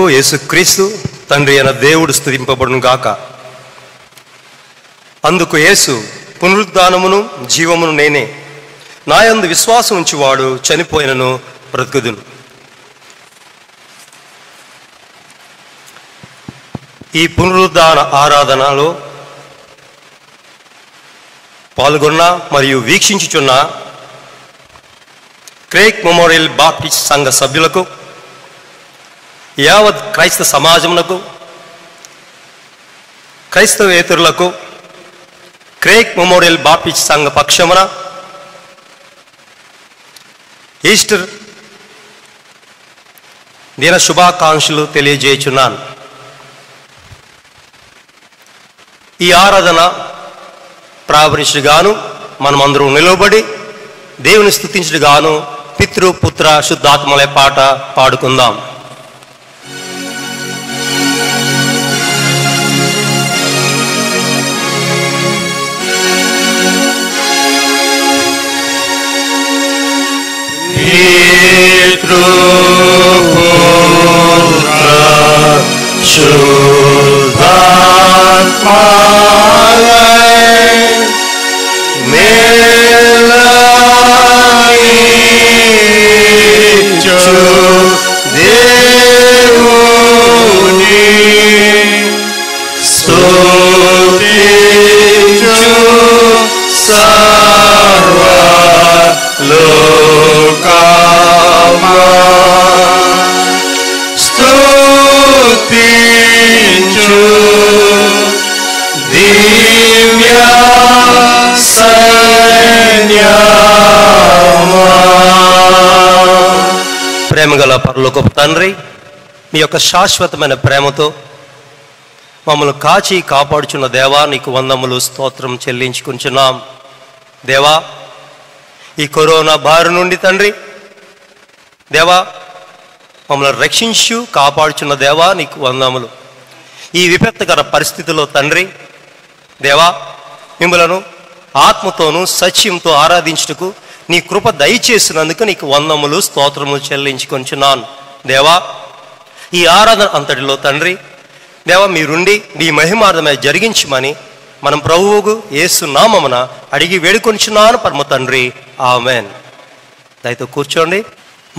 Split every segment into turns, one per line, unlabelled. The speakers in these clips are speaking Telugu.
యేసుక్రీస్తు తండ్రి అయిన దేవుడు స్తుతింపబడును గాక. అందుకు యేసు, పునరుద్ధానమును జీవమును నేనే, నాయందు విశ్వాసం ఉంచువాడు చనిపోయినను బ్రతుకుదును. ఈ పునరుద్ధాన ఆరాధనలో పాల్గొన్న మరియు వీక్షించుచున్న క్రేక్ మెమోరియల్ బాప్టిస్ట్ సంఘ సభ్యులకు, యావత్ క్రైస్తవ సమాజమునకు, క్రైస్తవేతరులకు క్రేక్ మెమోరియల్ బాప్టిస్ట్ సంఘ పక్షమున ఈస్టర్ దిన శుభాకాంక్షలు తెలియజేయుచున్నాను. ఈ ఆరాధన ప్రారంభించుగాను మనమందరం నిలబడి దేవుని స్తుతించుగాను పితృ పుత్ర శుద్ధాత్మల పాట పాడుకుందాం.
పితృ పుత్ర శుద్ధాత్మలై మేలైచు దేవుని స్తుతించు సర్వలోకమా, స్తుతించు దివ్య సైన్యమా.
ప్రేమగల పరలోకపు తండ్రి, నీ యొక్క శాశ్వతమైన ప్రేమతో మమ్మల్ని కాచి కాపాడుచున్న దేవా, నీకు వందములు స్తోత్రం చెల్లించుకుంటున్నాం. దేవా, ఈ కరోనా బారి నుండి తండ్రి దేవా మమ్మల్ని రక్షించు కాపాడుచున్న దేవా, నీకు వందములు. ఈ విపత్తుకర పరిస్థితుల్లో తండ్రి దేవా, మిమ్మలను ఆత్మతోనూ సత్యంతో ఆరాధించుటకు నీ కృప దయచేసినందుకు నీకు వందములు స్తోత్రములు చెల్లించుకొంచున్నాను. దేవా, ఈ ఆరాధన అంతటిలో తండ్రి దేవా మీరుండి నీ మహిమార్థమై జరిగించమని మనం ప్రభువుకు యేసు నామమున అడిగి వేడుకొంచున్నాను పరమ తండ్రి, ఆమెన్. దయతో కూర్చోండి.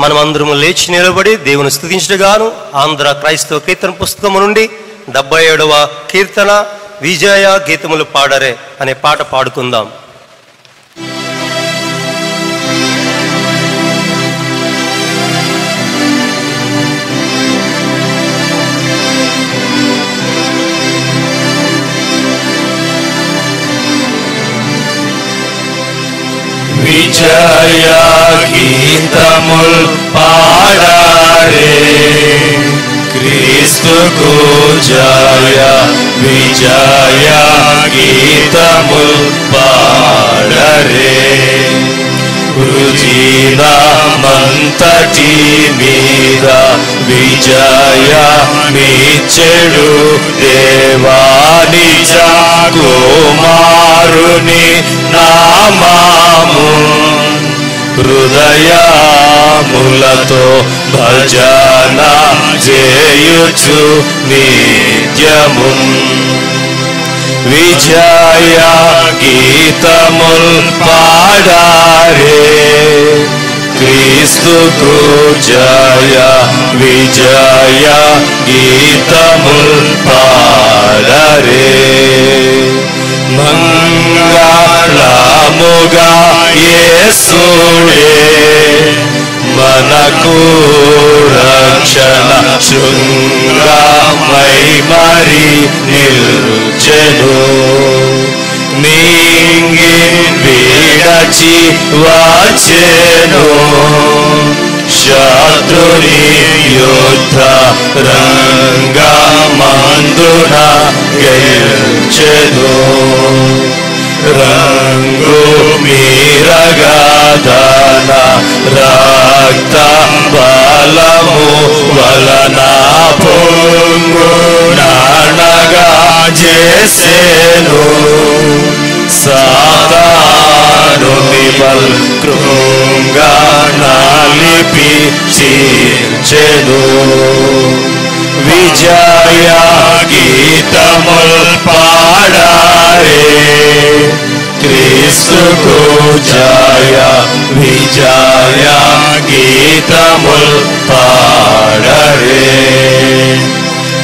మనమందరము లేచి నిలబడి దేవుని స్తుతించుటగాను ఆంధ్ర క్రైస్తవ కీర్తన పుస్తకము నుండి 77వ కీర్తన విజయ గీతములు పాడరే అనే పాట పాడుకుందాం.
విజయ గీతముల్ పాడరే, క్రీస్తుకు జయ. విజయ గీతముల్ పాడరే, వృజినమంతటి మీద విజయమిచ్చెడు దేవా, నిజ కుమారుని నామము హృదయములతో భజన చేయుచు నిత్యము. విజయ గీతముల్ పాడరే, క్రీస్తుకు జయ. విజయ గీతముల్ పాడరే, మంగళముగా యేసుడే మనకు రక్షణ శృంగమై మరి నిల్చెను. నింగి విడచి వచ్చెను, శత్రుని యుద్ధ రంగమందున గెల్చెను. రంగు మీరగదన రక్త బలము వలన పొంగునగా చేసెను. సాతాను విమల్ కృంగా నలిపి చీల్చెను. విజయ గీతముల్ పాడారే క్రీస్తుకు జయ విజయ గీతముల్ పాడరే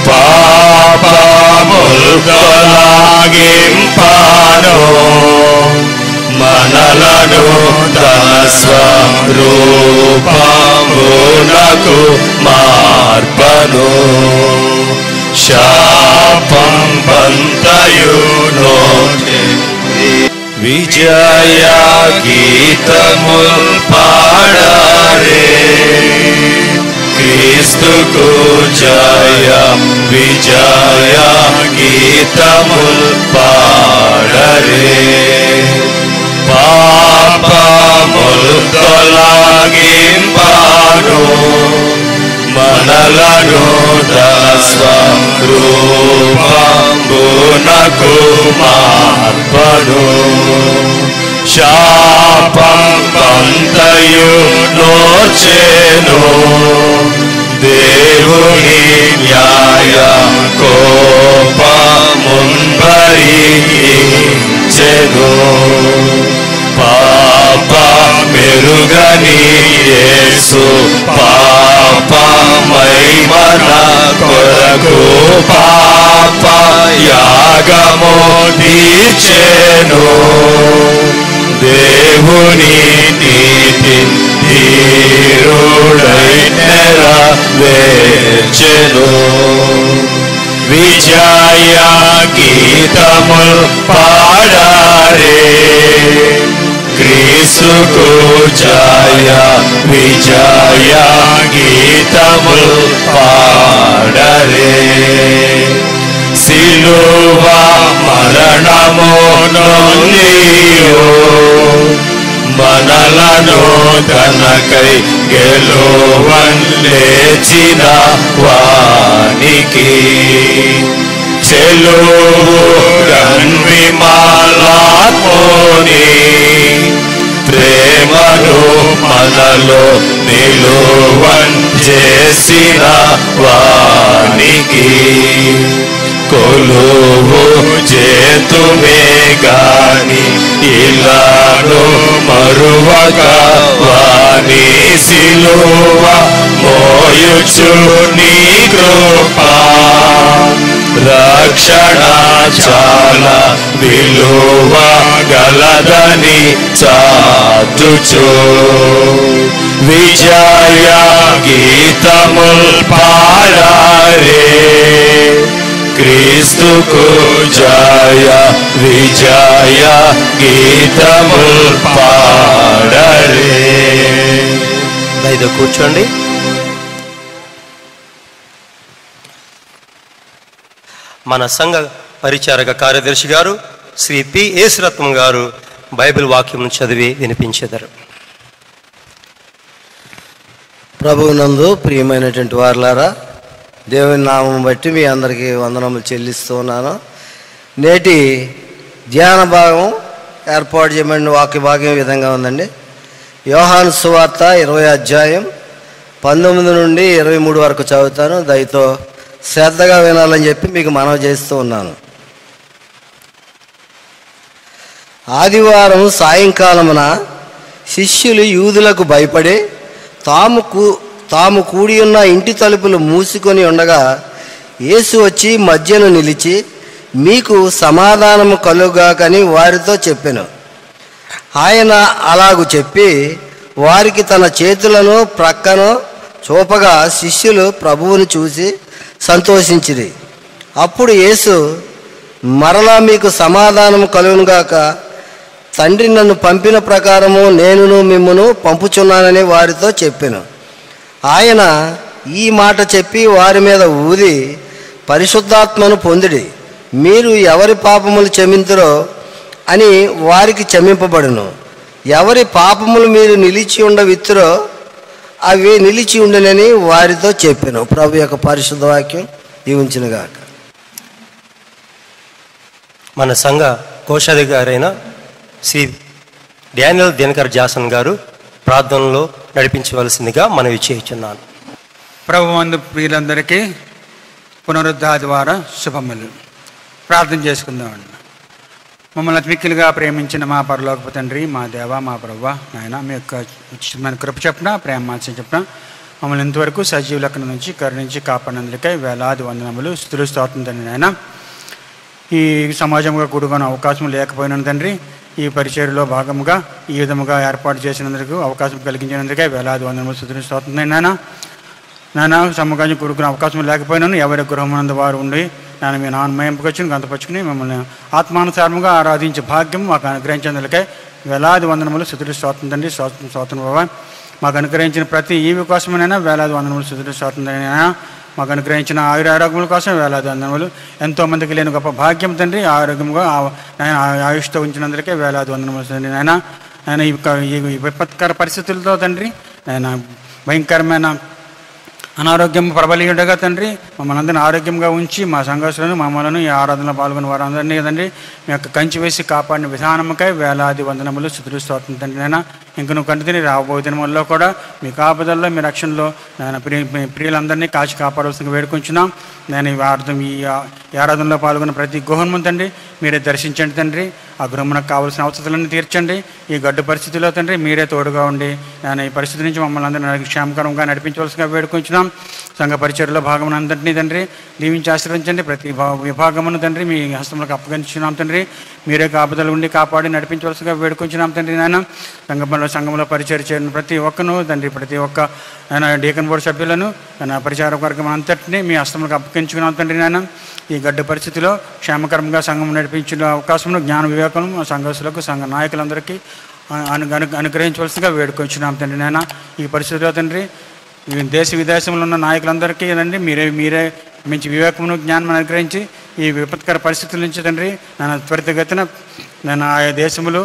పాపముల్ తొలగింపాను మనలను తన స్వరూపమునకు మార్పను శాపం బంతయును విజయ గీతముల్ పాడారే క్రీస్తుకు జయ విజయ గీతముల్ పాడరే పాపముల్ తొలగింపాను మనలను తన స్వరూపమునకు మార్పను శాపం బంతయు నోచెను దేవుని న్యాయ కోపముంబరించెను పాప మెరుగని యేసు పాపమై మన కొరకు పాప యాగము తీర్చెను దేవుని నీతి ధీరుడై నెరవేర్చెను విజయ గీతముల్ పాడారే క్రీస్తుకు జయ విజయ గీతముల్ పాడరే సిలువ మరణము నొందియు మనలను తనకై గెలువన్ లేచిన వానికి చెలువురన్ విమలాత్ముని ప్రేమను మనలో నిలువన్ చేసిన వానికి కొలువు చేతుమే గాని ఇలాను మరువక వాని సిలువ మోయుచు నీ కృపా రక్షణ చాలా విలువ గలదని చాటుచు విజయ గీతముల్ పాడారే క్రీస్తుకు జయ విజయ గీతముల్ పాడరే.
దయతో కూర్చోండి. మన సంఘ పరిచారక కార్యదర్శి గారు శ్రీ పి యేసురత్నం గారు బైబిల్ వాక్యం చదివి వినిపించెదరు.
ప్రభువునందు ప్రియమైనటువంటి వారులారా, దేవుని నామం బట్టి మీ అందరికీ వందనములు చెల్లిస్తూ ఉన్నాను. నేటి ధ్యాన భాగం ఏర్పాటు చేయబడిన వాక్య భాగం ఈ విధంగా ఉందండి. యోహాను సువార్త 20వ అధ్యాయం 19 నుండి 23 వరకు చదువుతాను. దయతో శ్రద్ధగా వినాలని చెప్పి మీకు మనవి చేస్తూ ఉన్నాను. ఆదివారం సాయంకాలమున శిష్యులు యూదులకు భయపడి తాము కూడి ఉన్న ఇంటి తలుపులు మూసుకొని ఉండగా యేసు వచ్చి మధ్యను నిలిచి, మీకు సమాధానము కలుగాకని వారితో చెప్పెను. ఆయన అలాగు చెప్పి వారికి తన చేతులను ప్రక్కను చూపగా శిష్యులు ప్రభువును చూసి సంతోషించిరి. అప్పుడు యేసు మరలా మీకు సమాధానం కలుగునుగాక, తండ్రి నన్ను పంపిన ప్రకారము నేనును మిమ్మును పంపుచున్నానని వారితో చెప్పెను. ఆయన ఈ మాట చెప్పి వారి మీద ఊది, పరిశుద్ధాత్మను పొందిడి, మీరు ఎవరి పాపములు క్షమింతురో అని వారికి క్షమింపబడును, ఎవరి పాపములు మీరు నిలిచి ఉండవిత్తురో అవి నిలిచి ఉండనని వారితో చెప్పాను. ప్రభు యొక్క పరిశుద్ధ వాక్యం దీవించునుగాక.
మన సంఘ కోశాధికారైన శ్రీ డానియల్ దినకర్ జాసన్ గారు ప్రార్థనలో నడిపించవలసిందిగా మనవి చేయుచున్నాను.
ప్రభువందు ప్రియులందరికీ పునరుద్ధరణ ద్వారా శుభములు. ప్రార్థన చేసుకుందామండి. మమ్మల్ని అతిమిక్కిలుగా ప్రేమించిన మా పరలోకపు తండ్రి, మా దేవ, మా ప్రభువా, నాయన మీ యొక్క ఉచితమైన కృప చెప్పిన ప్రేమ మాత్రం చెప్పిన మమ్మల్ని ఇంతవరకు సజీవ లెక్కన నుంచి కరుణించి కాపాడినందుకై వేలాది వందనములు, స్తుతులు స్తోత్రం తండ్రి. నాయన ఈ సమాజంగా కూడుకునే అవకాశం లేకపోయిన తండ్రి, ఈ పరిచర్యలో భాగముగా ఈ విధముగా ఏర్పాటు చేసినందుకు అవకాశం కలిగించినందుకే వేలాది వందనములు, స్తుతులు స్తోత్రం నాయన. సమాజం కూడుకునే అవకాశం లేకపోయినాను ఎవరి గృహమునందు వారు ఉండి నేను మీ నాన్నమయంపుకొచ్చుని గంతపరుచుకుని మిమ్మల్ని ఆత్మానుసారముగా ఆరాధించే భాగ్యం మాకు అనుగ్రహించినందుకే వేలాది వందనములు, స్తుతులు స్తోత్రం తండ్రి. స్తోత్రం బాబా. మాకు అనుగ్రహించిన ప్రతి ఈవి కోసమైనా వేలాది వందనములు, స్తుతులు స్తోత్రం తండ్రి. మాకు అనుగ్రహించిన ఆరోగ్యముల కోసం వేలాది వందనములు. ఎంతోమందికి లేని గొప్ప భాగ్యం తండ్రి. ఆరోగ్యంగా నేను ఆయుష్తో ఉంచినందుకే వేలాది వందనములు తండ్రి. ఆయన ఈ విపత్కర పరిస్థితులతో తండ్రి, ఆయన భయంకరమైన అనారోగ్యం ప్రబలియుడగా తండ్రి మమ్మల్ని అందరినీ ఆరోగ్యంగా ఉంచి మా సంఘాసులను మమ్మల్ని ఈ ఆరాధనలో పాల్గొన్న వారందరినీ తండ్రి మీ యొక్క కంచి వేసి కాపాడిన విధానముకై వేలాది వందనములు, స్తుతులు స్తోత్రం తండ్రి. నాయన ఇంక నువ్వు కంటిని రాబోయే దినముల్లో కూడా మీ కాపుదల్లో మీ రక్షణలో నేను ప్రియులందరినీ కాచి కాపాడవలసిందిగా వేడుకుంటున్నాం. నేను ఈ ఆరాధనలో పాల్గొన్న ప్రతి గుహము తండ్రి మీరే దర్శించండి తండ్రి. ఆ గృహమునకు కావాల్సిన అవసరాలన్నీ తీర్చండి. ఈ గడ్డు పరిస్థితిలో తండ్రి మీరే తోడుగా ఉండి నేను ఈ పరిస్థితి నుంచి మమ్మల్ని అందరినీ క్షేమకరంగా నడిపించవలసిగా వేడుకుంటున్నాం. సంఘ పరిచర్యలో భాగమును అందరినీ తండ్రి దీవించి ఆశీర్వదించండి. ప్రతి విభాగమును తండ్రి మీ హస్తములకు అప్పగించున్నాం తండ్రి. మీరే కాపుదలు ఉండి కాపాడి నడిపించవలసిగా వేడుకుంటున్నాం తండ్రి. నాయన సంఘంలో పరిచయం చేయని ప్రతి ఒక్కను తండ్రి, ప్రతి ఒక్క డీకన్ బోర్డు సభ్యులను పరిచార వర్గం అంతటినీ మీ హస్తములకు అప్పగించుకున్నాం తండ్రి. నాయన ఈ గడ్డ పరిస్థితిలో క్షేమకరంగా సంఘం నడిపించిన అవకాశం జ్ఞాన వివేకం సంఘస్థులకు సంఘ నాయకులందరికీ అనుగ్రహించవలసిగా వేడుకొంచున్నాం తండ్రి. నాయన ఈ పరిస్థితిలో తండ్రి దేశ విదేశంలో ఉన్న నాయకులందరికీ తండ్రి మీరే మంచి వివేకమును జ్ఞానం అనుగ్రహించి ఈ విపత్కర పరిస్థితుల నుంచి తండ్రి నేను త్వరితగతిన నేను ఆయా దేశములు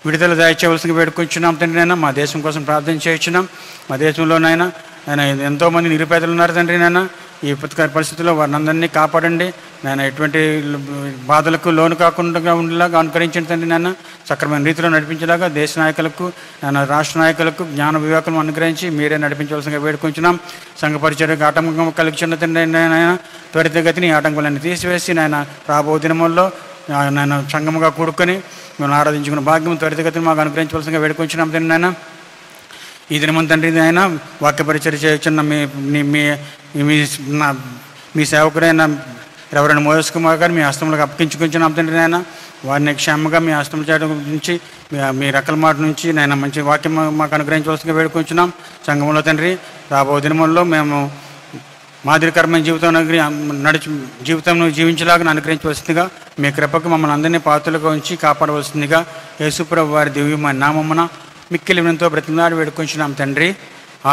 విడుదల దయచేయవలసిగా వేడుకొంచున్నాం తండ్రి. నాయన మా దేశం కోసం ప్రార్థన చేయించున్నాం. మా దేశంలోనైనా నేను ఎంతోమంది నిరుపేదలు ఉన్నారు తండ్రి. నాయన ఈ విపత్కర పరిస్థితుల్లో వారిని అందరినీ కాపాడండి. నేను ఎటువంటి బాధలకు లోను కాకుండా ఉండేలాగా అనుకరించండి తండ్రి. నాన్న సక్రమైన రీతిలో నడిపించేలాగా దేశ నాయకులకు రాష్ట్ర నాయకులకు జ్ఞాన వివేకం అనుగ్రహించి మీరే నడిపించవలసిందిగా వేడుకుంటున్నాం. సంఘ పరిచర్యకు ఆటంకం కలిగించిన తండ్రి నాయన త్వరితగతిని ఆటంకాలన్నీ తీసివేసి నాయన రాబో దినముల్లో నేను సంఘముగా కూడుకొని మేము ఆరాధించుకున్న భాగ్యం త్వరితగతిని మాకు అనుగ్రహించవలసిందిగా వేడుకుంటున్నాం తండ్రి. నాయన ఈ దినమంత తండ్రి ఆయన వాక్య పరిచర్య చేయుచున్న మీ సేవకుడైన రెవరెండ్ మోసెస్ కుమార్ గారు మీ హస్తములకు అప్పగించుకుంటున్నాం తండ్రి. నాయన వారిని క్షేమంగా మీ హస్తం చేయడం నుంచి మీ రెక్కల మాట నుంచి నేను మంచి వాక్యం మాకు అనుగ్రహించవలసిందిగా వేడుకుంటున్నాం. సంఘంలో తండ్రి రాబో దినముల్లో మేము మాదిరికరమైన జీవితం జీవించేలాగా అనుగ్రహించవలసిందిగా మీ కృపకు మమ్మల్ని అందరినీ పాత్రలుగా ఉంచి కాపాడవలసిందిగా యేసుప్రభు వారి దివ్యమైన నామమున మిక్కిలి వినంతో బ్రతిమలాడి వేడుకొంచున్నాం తండ్రి.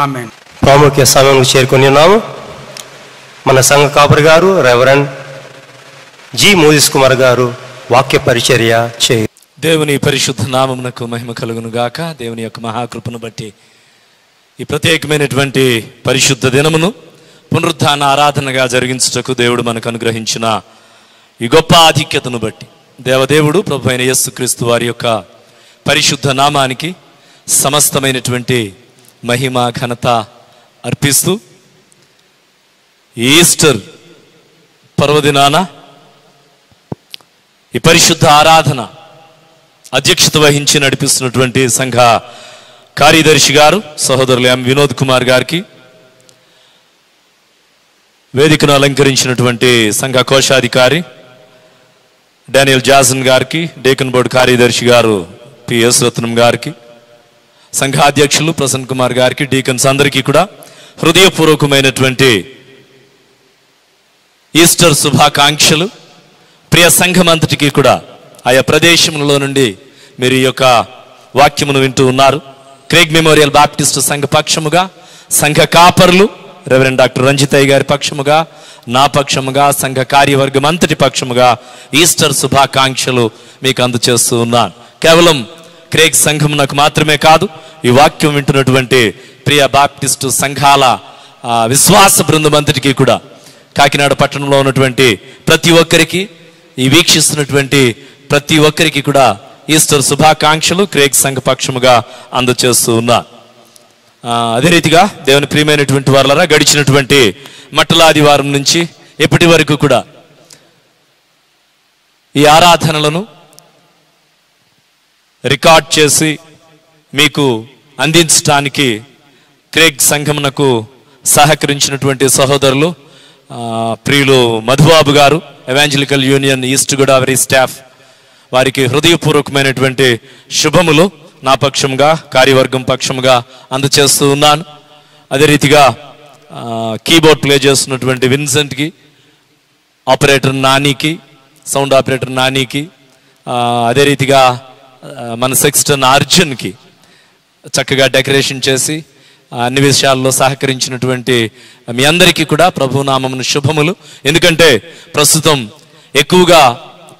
ఆమేన్.
ప్రాముఖ్య సమయంలో చేరుకొని ఉన్నాము. మన సంఘ కాపరి గారు రెవరెండ్ జి మోసెస్ కుమార్ గారు వాక్య పరిచర్య చేయ.
దేవుని పరిశుద్ధ నామమునకు మహిమ కలుగును గాక. దేవుని యొక్క మహాకృపను బట్టి ఈ ప్రత్యేకమైనటువంటి పరిశుద్ధ దినమును పునరుద్ధాన ఆరాధనగా జరిగించుటకు దేవుడు మనకు అనుగ్రహించిన ఈ గొప్ప ఆధిక్యతను బట్టి దేవదేవుడు ప్రభు అయిన యేసుక్రీస్తు వారి యొక్క పరిశుద్ధ నామానికి సమస్తమైనటువంటి మహిమ ఘనత అర్పిస్తూ ఈస్టర్ పర్వదినాన ఈ పరిశుద్ధ ఆరాధన అధ్యక్షత వహించి నడిపిస్తున్నటువంటి సంఘ కార్యదర్శి గారు సహోదరులు ఎం వినోద్ కుమార్ గారికి, వేదికను అలంకరించినటువంటి సంఘ కోశాధికారి డానియల్ జాసన్ గారికి, డేకన్ బోర్డు కార్యదర్శి గారు పిఎస్ రత్నం గారికి, సంఘాధ్యక్షులు ప్రసన్న కుమార్ గారికి, డీకన్స్ అందరికీ కూడా హృదయపూర్వకమైనటువంటి ఈస్టర్ శుభాకాంక్షలు. ప్రియ సంఘం అంతటికీ కూడా ఆయా ప్రదేశంలో నుండి మీరు ఈ యొక్క వాక్యమును వింటూ ఉన్నారు. క్రేగ్ మెమోరియల్ బాప్టిస్ట్ సంఘ పక్షముగా, సంఘ కాపర్లు రెవరెండ్ డాక్టర్ రంజితయ్య గారి పక్షముగా, నా పక్షముగా, సంఘ కార్యవర్గం అంతటి పక్షముగా ఈస్టర్ శుభాకాంక్షలు మీకు అందచేస్తూ ఉన్నాను. కేవలం క్రేగ్ సంఘమునకు మాత్రమే కాదు, ఈ వాక్యం వింటున్నటువంటి ప్రియ బాప్టిస్టు సంఘాల విశ్వాస బృందం అంతటికీ కూడా, కాకినాడ పట్టణంలో ఉన్నటువంటి ప్రతి ఒక్కరికి, ఈ వీక్షిస్తున్నటువంటి ప్రతి ఒక్కరికి కూడా ఈస్టర్ శుభాకాంక్షలు క్రేగ్ సంఘ పక్షముగా అందచేస్తూ ఉన్నా. అదే రీతిగా దేవుని ప్రియమైనటువంటి వారలారా, గడిచినటువంటి మట్టలాదివారం నుంచి ఎప్పటి వరకు కూడా ఈ ఆరాధనలను రికార్డ్ చేసి మీకు అందించడానికి క్రేగ్ సంఘమునకు సహకరించినటువంటి సహోదరులు ప్రియులు మధుబాబు గారు, evangelical union east Godavari staff, వారికి హృదయపూర్వకమైనటువంటి శుభములు నా పక్షంగా, కార్యవర్గం పక్షముగా అందచేస్తూ ఉన్నాను. అదే రీతిగా కీబోర్డ్ ప్లే చేస్తున్నటువంటి విన్సెంట్కి, ఆపరేటర్ నానికి, సౌండ్ ఆపరేటర్ నానికి, అదే రీతిగా మన సెక్స్టన్ అర్జున్కి చక్కగా డెకరేషన్ చేసి అన్ని విషయాల్లో సహకరించినటువంటి మీ అందరికీ కూడా ప్రభునామమున శుభములు. ఎందుకంటే ప్రస్తుతం ఎక్కువగా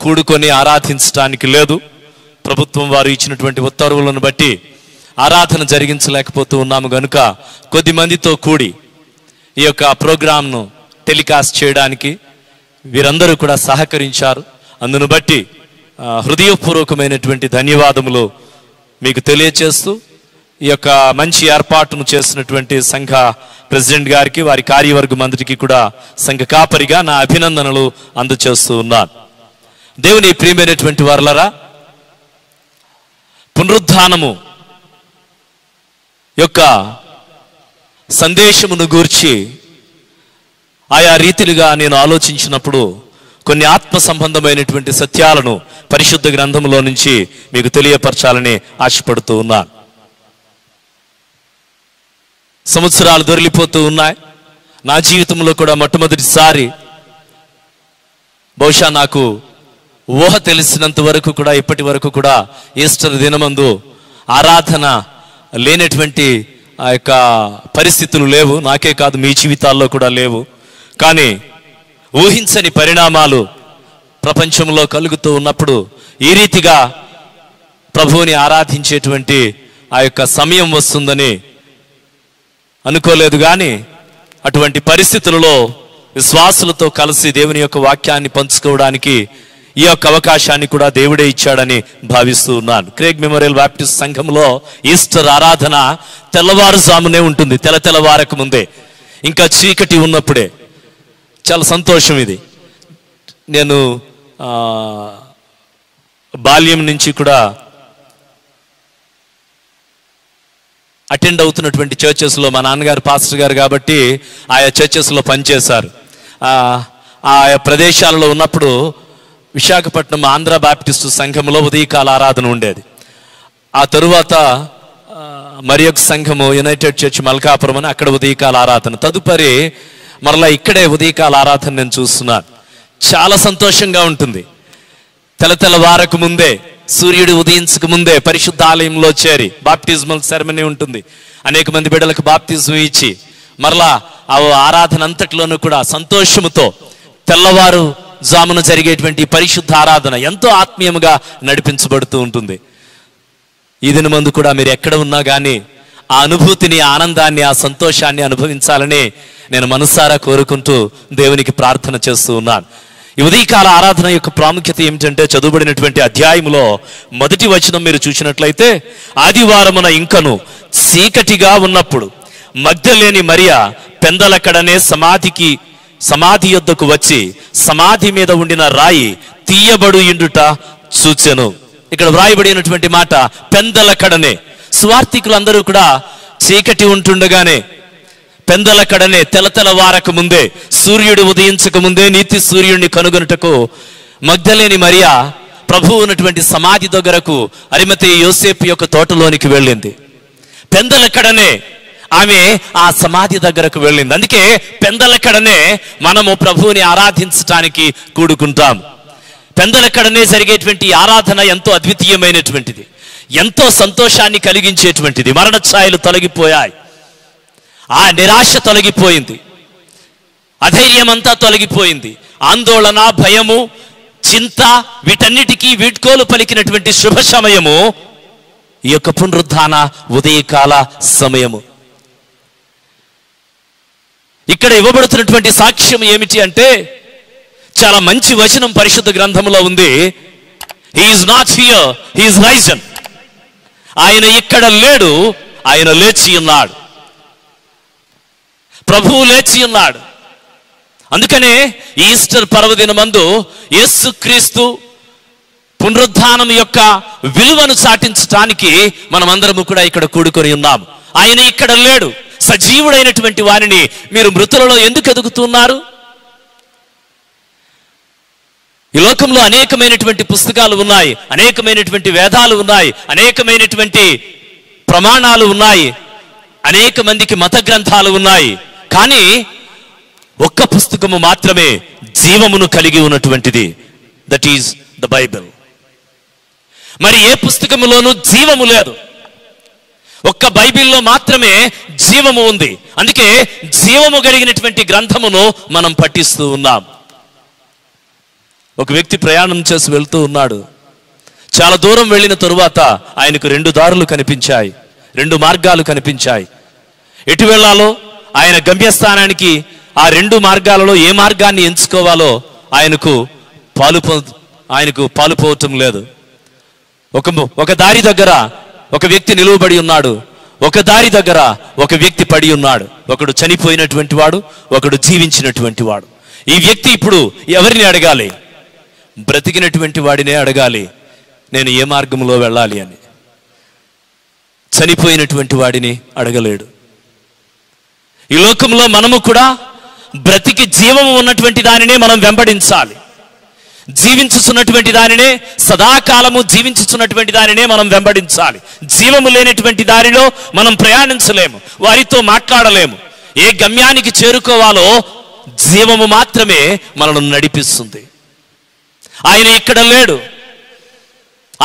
కూడుకొని ఆరాధించడానికి లేదు. ప్రభుత్వం వారు ఇచ్చినటువంటి ఉత్తర్వులను బట్టి ఆరాధన జరిగించలేకపోతూ ఉన్నాము కనుక కొద్ది మందితో కూడి ఈ యొక్క ప్రోగ్రాంను టెలికాస్ట్ చేయడానికి వీరందరూ కూడా సహకరించారు. అందును బట్టి హృదయపూర్వకమైనటువంటి ధన్యవాదములు మీకు తెలియచేస్తూ ఈ యొక్క మంచి ఏర్పాటును చేసినటువంటి సంఘ ప్రెసిడెంట్ గారికి, వారి కార్యవర్గం అందరికీ కూడా సంఘ కాపరిగా నా అభినందనలు అందచేస్తూ ఉన్నాను. దేవుని ప్రియమైనటువంటి వారలారా, పునరుద్ధానము యొక్క సందేశమును గూర్చి ఆయా రీతిలుగా నేను ఆలోచించినప్పుడు కొన్ని ఆత్మ సంబంధమైనటువంటి సత్యాలను పరిశుద్ధ గ్రంథంలో నుంచి మీకు తెలియపరచాలని ఆశపడుతూ ఉన్నాను. సంవత్సరాలు దొరికిపోతూ ఉన్నాయి. నా జీవితంలో కూడా మొట్టమొదటిసారి, బహుశా నాకు ఊహ తెలిసినంత వరకు కూడా, ఇప్పటి వరకు కూడా ఈస్టర్ దినమందు ఆరాధన లేనటువంటి ఆ యొక్క పరిస్థితులు లేవు. నాకే కాదు, మీ జీవితాల్లో కూడా లేవు. కానీ ఊహించని పరిణామాలు ప్రపంచంలో కలుగుతూ ఉన్నప్పుడు ఈ రీతిగా ప్రభువుని ఆరాధించేటువంటి ఆ యొక్క సమయం వస్తుందని అనుకోలేదు. కానీ అటువంటి పరిస్థితులలో విశ్వాసులతో కలిసి దేవుని యొక్క వాక్యాన్ని పంచుకోవడానికి ఈ యొక్క అవకాశాన్ని కూడా దేవుడే ఇచ్చాడని భావిస్తూ ఉన్నాను. క్రేగ్ మెమోరియల్ బాప్టిస్ట్ సంఘంలో ఈస్టర్ ఆరాధన తెల్లవారుజామునే ఉంటుంది, తెల్లవారక ముందే, ఇంకా చీకటి ఉన్నప్పుడే. చాలా సంతోషం ఇది. నేను బాల్యం నుంచి కూడా అటెండ్ అవుతున్నటువంటి చర్చెస్లో, మా నాన్నగారు పాస్టర్ గారు కాబట్టి ఆయా చర్చెస్లో పనిచేశారు. ఆయా ప్రదేశాలలో ఉన్నప్పుడు విశాఖపట్నం ఆంధ్ర బాప్టిస్టు సంఘంలో ఉదయకాల ఆరాధన ఉండేది. ఆ తరువాత మరి ఒక సంఘము యునైటెడ్ చర్చ్ మల్కాపురం అని, అక్కడ ఉదయకాల ఆరాధన. తదుపరి మరలా ఇక్కడే ఉదయకాల ఆరాధన నేను చూస్తున్నాను. చాలా సంతోషంగా ఉంటుంది. తెల్లవారకు ముందే, సూర్యుడు ఉదయించక ముందే పరిశుద్ధాలయంలో చేరి బాప్టిజమల్ సెరమనీ ఉంటుంది. అనేక మంది బిడ్డలకు బాప్తిజం ఇచ్చి మరలా ఆ ఆరాధన అంతట్లోనూ కూడా సంతోషముతో తెల్లవారు జామున జరిగేటువంటి పరిశుద్ధ ఆరాధన ఎంతో ఆత్మీయముగా నడిపించబడుతూ ఉంటుంది. ఈ దినమందు కూడా మీరు ఎక్కడ ఉన్నా కానీ ఆ అనుభూతిని, ఆనందాన్ని, ఆ సంతోషాన్ని అనుభవించాలని నేను మనసారా కోరుకుంటూ దేవునికి ప్రార్థన చేస్తూ ఉన్నాను. ఈ ఉదయకాల ఆరాధన యొక్క ప్రాముఖ్యత ఏమిటంటే, చదువుబడినటువంటి అధ్యాయంలో మొదటి వచనం మీరు చూసినట్లయితే, ఆదివారమున ఇంకను చీకటిగా ఉన్నప్పుడు మగ్దలేని మరియ పెందలకడనే సమాధి యొద్దకు వచ్చి సమాధి మీద ఉండిన రాయి తీయబడు ఇండుట చూచెను. ఇక్కడ వ్రాయబడినటువంటి మాట పెందలకడనే. స్వార్థికులందరూ కూడా చీకటి ఉంటుండగానే, పెందలకడనే, తెల్లవారక ముందే, సూర్యుడు ఉదయించక ముందే నీతి సూర్యుడిని కనుగొనుటకు మగ్దలేని మరియ ప్రభువు ఉన్నటువంటి సమాధి దగ్గరకు, అరిమతయి యోసేపు యొక్క తోటలోనికి వెళ్ళింది. పెందలకడనే ఆమె ఆ సమాధి దగ్గరకు వెళ్ళింది. అందుకే పెందలకడనే మనము ప్రభువుని ఆరాధించటానికి కూడుకుంటాం. పెందలకడనే జరిగేటువంటి ఆరాధన ఎంతో అద్వితీయమైనటువంటిది, ఎంతో సంతోషాన్ని కలిగించేటువంటిది. మరణ ఛాయలు తొలగిపోయాయి, ఆ నిరాశ తొలగిపోయింది, అధైర్యమంతా తొలగిపోయింది. ఆందోళన, భయము, చింత, వీటన్నిటికీ వీడ్కోలు పలికినటువంటి శుభ సమయము ఈ యొక్క పునరుద్ధాన ఉదయకాల సమయము. ఇక్కడ ఇవ్వబడుతున్నటువంటి సాక్ష్యం ఏమిటి అంటే, చాలా మంచి వచనం పరిశుద్ధ గ్రంథంలో ఉంది. He is not here, he is Ryzen. ఆయన ఇక్కడ లేడు, ఆయన లేచి ఉన్నాడు. ప్రభువు లేచి ఉన్నాడు. అందుకనే ఈస్టర్ పర్వదినమందు యేసుక్రీస్తు పునరుద్ధానం యొక్క విలువను చాటించటానికి మనమందరము కూడా ఇక్కడ కూడుకొని ఉన్నాం. ఆయన ఇక్కడ లేడు. సజీవుడైనటువంటి వారిని మీరు మృతులలో ఎందుకు ఎదుగుతున్నారు? ఈ లోకంలో అనేకమైనటువంటి పుస్తకాలు ఉన్నాయి, అనేకమైనటువంటి వేదాలు ఉన్నాయి, అనేకమైనటువంటి ప్రమాణాలు ఉన్నాయి, అనేక మందికి మత గ్రంథాలు ఉన్నాయి. కానీ ఒక్క పుస్తకము మాత్రమే జీవమును కలిగి ఉన్నటువంటిది. That is the Bible. మరి ఏ పుస్తకములోనూ జీవము లేదు. ఒక్క బైబిల్లో మాత్రమే జీవము ఉంది. అందుకే జీవము కలిగినటువంటి గ్రంథమును మనం పఠిస్తూ ఉన్నాం. ఒక వ్యక్తి ప్రయాణం చేసి వెళ్తూ ఉన్నాడు. చాలా దూరం వెళ్ళిన తరువాత ఆయనకు 2 దారులు కనిపించాయి, 2 మార్గాలు కనిపించాయి. ఎటు వెళ్ళాలో, ఆయన గమ్యస్థానానికి ఆ 2 మార్గాలలో ఏ మార్గాన్ని ఎంచుకోవాలో ఆయనకు పాలుపోవటం లేదు. ఒక దారి దగ్గర ఒక వ్యక్తి నిలువబడి ఉన్నాడు, ఒక దారి దగ్గర ఒక వ్యక్తి పడి ఉన్నాడు. ఒకడు చనిపోయినటువంటి వాడు, ఒకడు జీవించినటువంటి వాడు. ఈ వ్యక్తి ఇప్పుడు ఎవరిని అడగాలి? బ్రతికినటువంటి వాడినే అడగాలి, నేను ఏ మార్గంలో వెళ్ళాలి అని. చనిపోయినటువంటి వాడిని అడగలేడు. ఈ లోకంలో మనము కూడా బ్రతికి జీవము ఉన్నటువంటి దానినే మనం వెంబడించాలి. జీవించుతున్నటువంటి దానినే, సదాకాలము జీవించుతున్నటువంటి దానినే మనం వెంబడించాలి. జీవము లేనటువంటి దారిలో మనం ప్రయాణించలేము, వారితో మాట్లాడలేము. ఏ గమ్యానికి చేరుకోవాలో జీవము మాత్రమే మనల్ని నడిపిస్తుంది. ఆయన ఇక్కడ లేడు.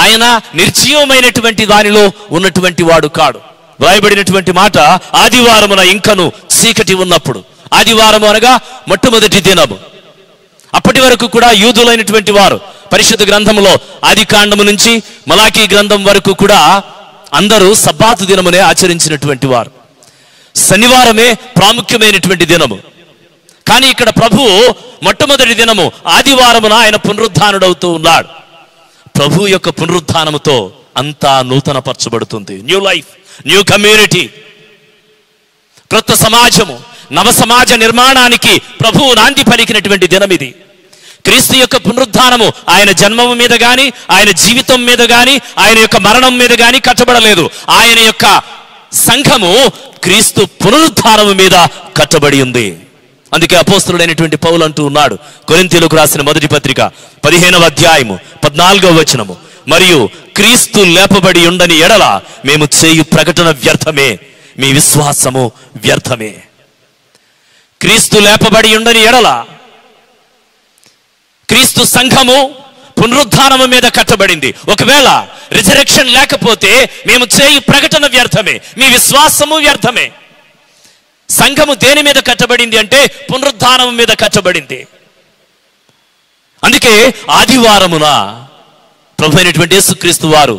ఆయన నిర్జీవమైనటువంటి దానిలో ఉన్నటువంటి వాడు కాడు. వ్రాయబడినటువంటి మాట, ఆదివారమున ఇంకను చీకటి ఉన్నప్పుడు. ఆదివారం అనగా మొట్టమొదటి దినము. అప్పటి వరకు కూడా యూదులైనటువంటి వారు పరిశుద్ధ గ్రంథములో ఆది కాండము నుంచి మలాకీ గ్రంథం వరకు కూడా అందరూ సబ్బాతు దినమునే ఆచరించినటువంటి వారు. శనివారమే ప్రాముఖ్యమైనటువంటి దినము. కానీ ఇక్కడ ప్రభువు మొట్టమొదటి దినము ఆదివారమున ఆయన పునరుద్ధానుడవుతూ ఉన్నాడు. ప్రభు యొక్క పునరుద్ధానముతో అంతా నూతనపరచబడుతుంది. న్యూ లైఫ్, న్యూ కమ్యూనిటీ, క్రొత్త సమాజము, నవ సమాజ నిర్మాణానికి ప్రభువు నాంది పలికినటువంటి దినం ఇది. క్రీస్తు యొక్క పునరుద్ధానము ఆయన జన్మము మీద గాని, ఆయన జీవితం మీద గాని, ఆయన యొక్క మరణం మీద గాని కట్టబడలేదు. ఆయన యొక్క సంఘము క్రీస్తు పునరుద్ధానము మీద కట్టబడి ఉంది. అందుకే అపోస్తలుడైనటువంటి పౌలు అంటూ ఉన్నాడు, కొరింథీయులకు రాసిన మొదటి పత్రిక 15వ అధ్యాయము 14వ వచనము, మరియు క్రీస్తు లేపబడి ఉండని ఎడల మేము చేయు ప్రకటన వ్యర్థమే, మీ విశ్వాసము వ్యర్థమే. క్రీస్తు లేపబడి ఉండని ఎడల, క్రీస్తు సంఘము పునరుద్ధానము మీద కట్టబడింది. ఒకవేళ రిజరెక్షన్ లేకపోతే మేము చేయు ప్రకటన వ్యర్థమే, మీ విశ్వాసము వ్యర్థమే. సంఘము దేని మీద కట్టబడింది అంటే పునరుద్ధానము మీద కట్టబడింది. అందుకే ఆదివారమున ప్రభు అయినటువంటి యేసుక్రీస్తు వారు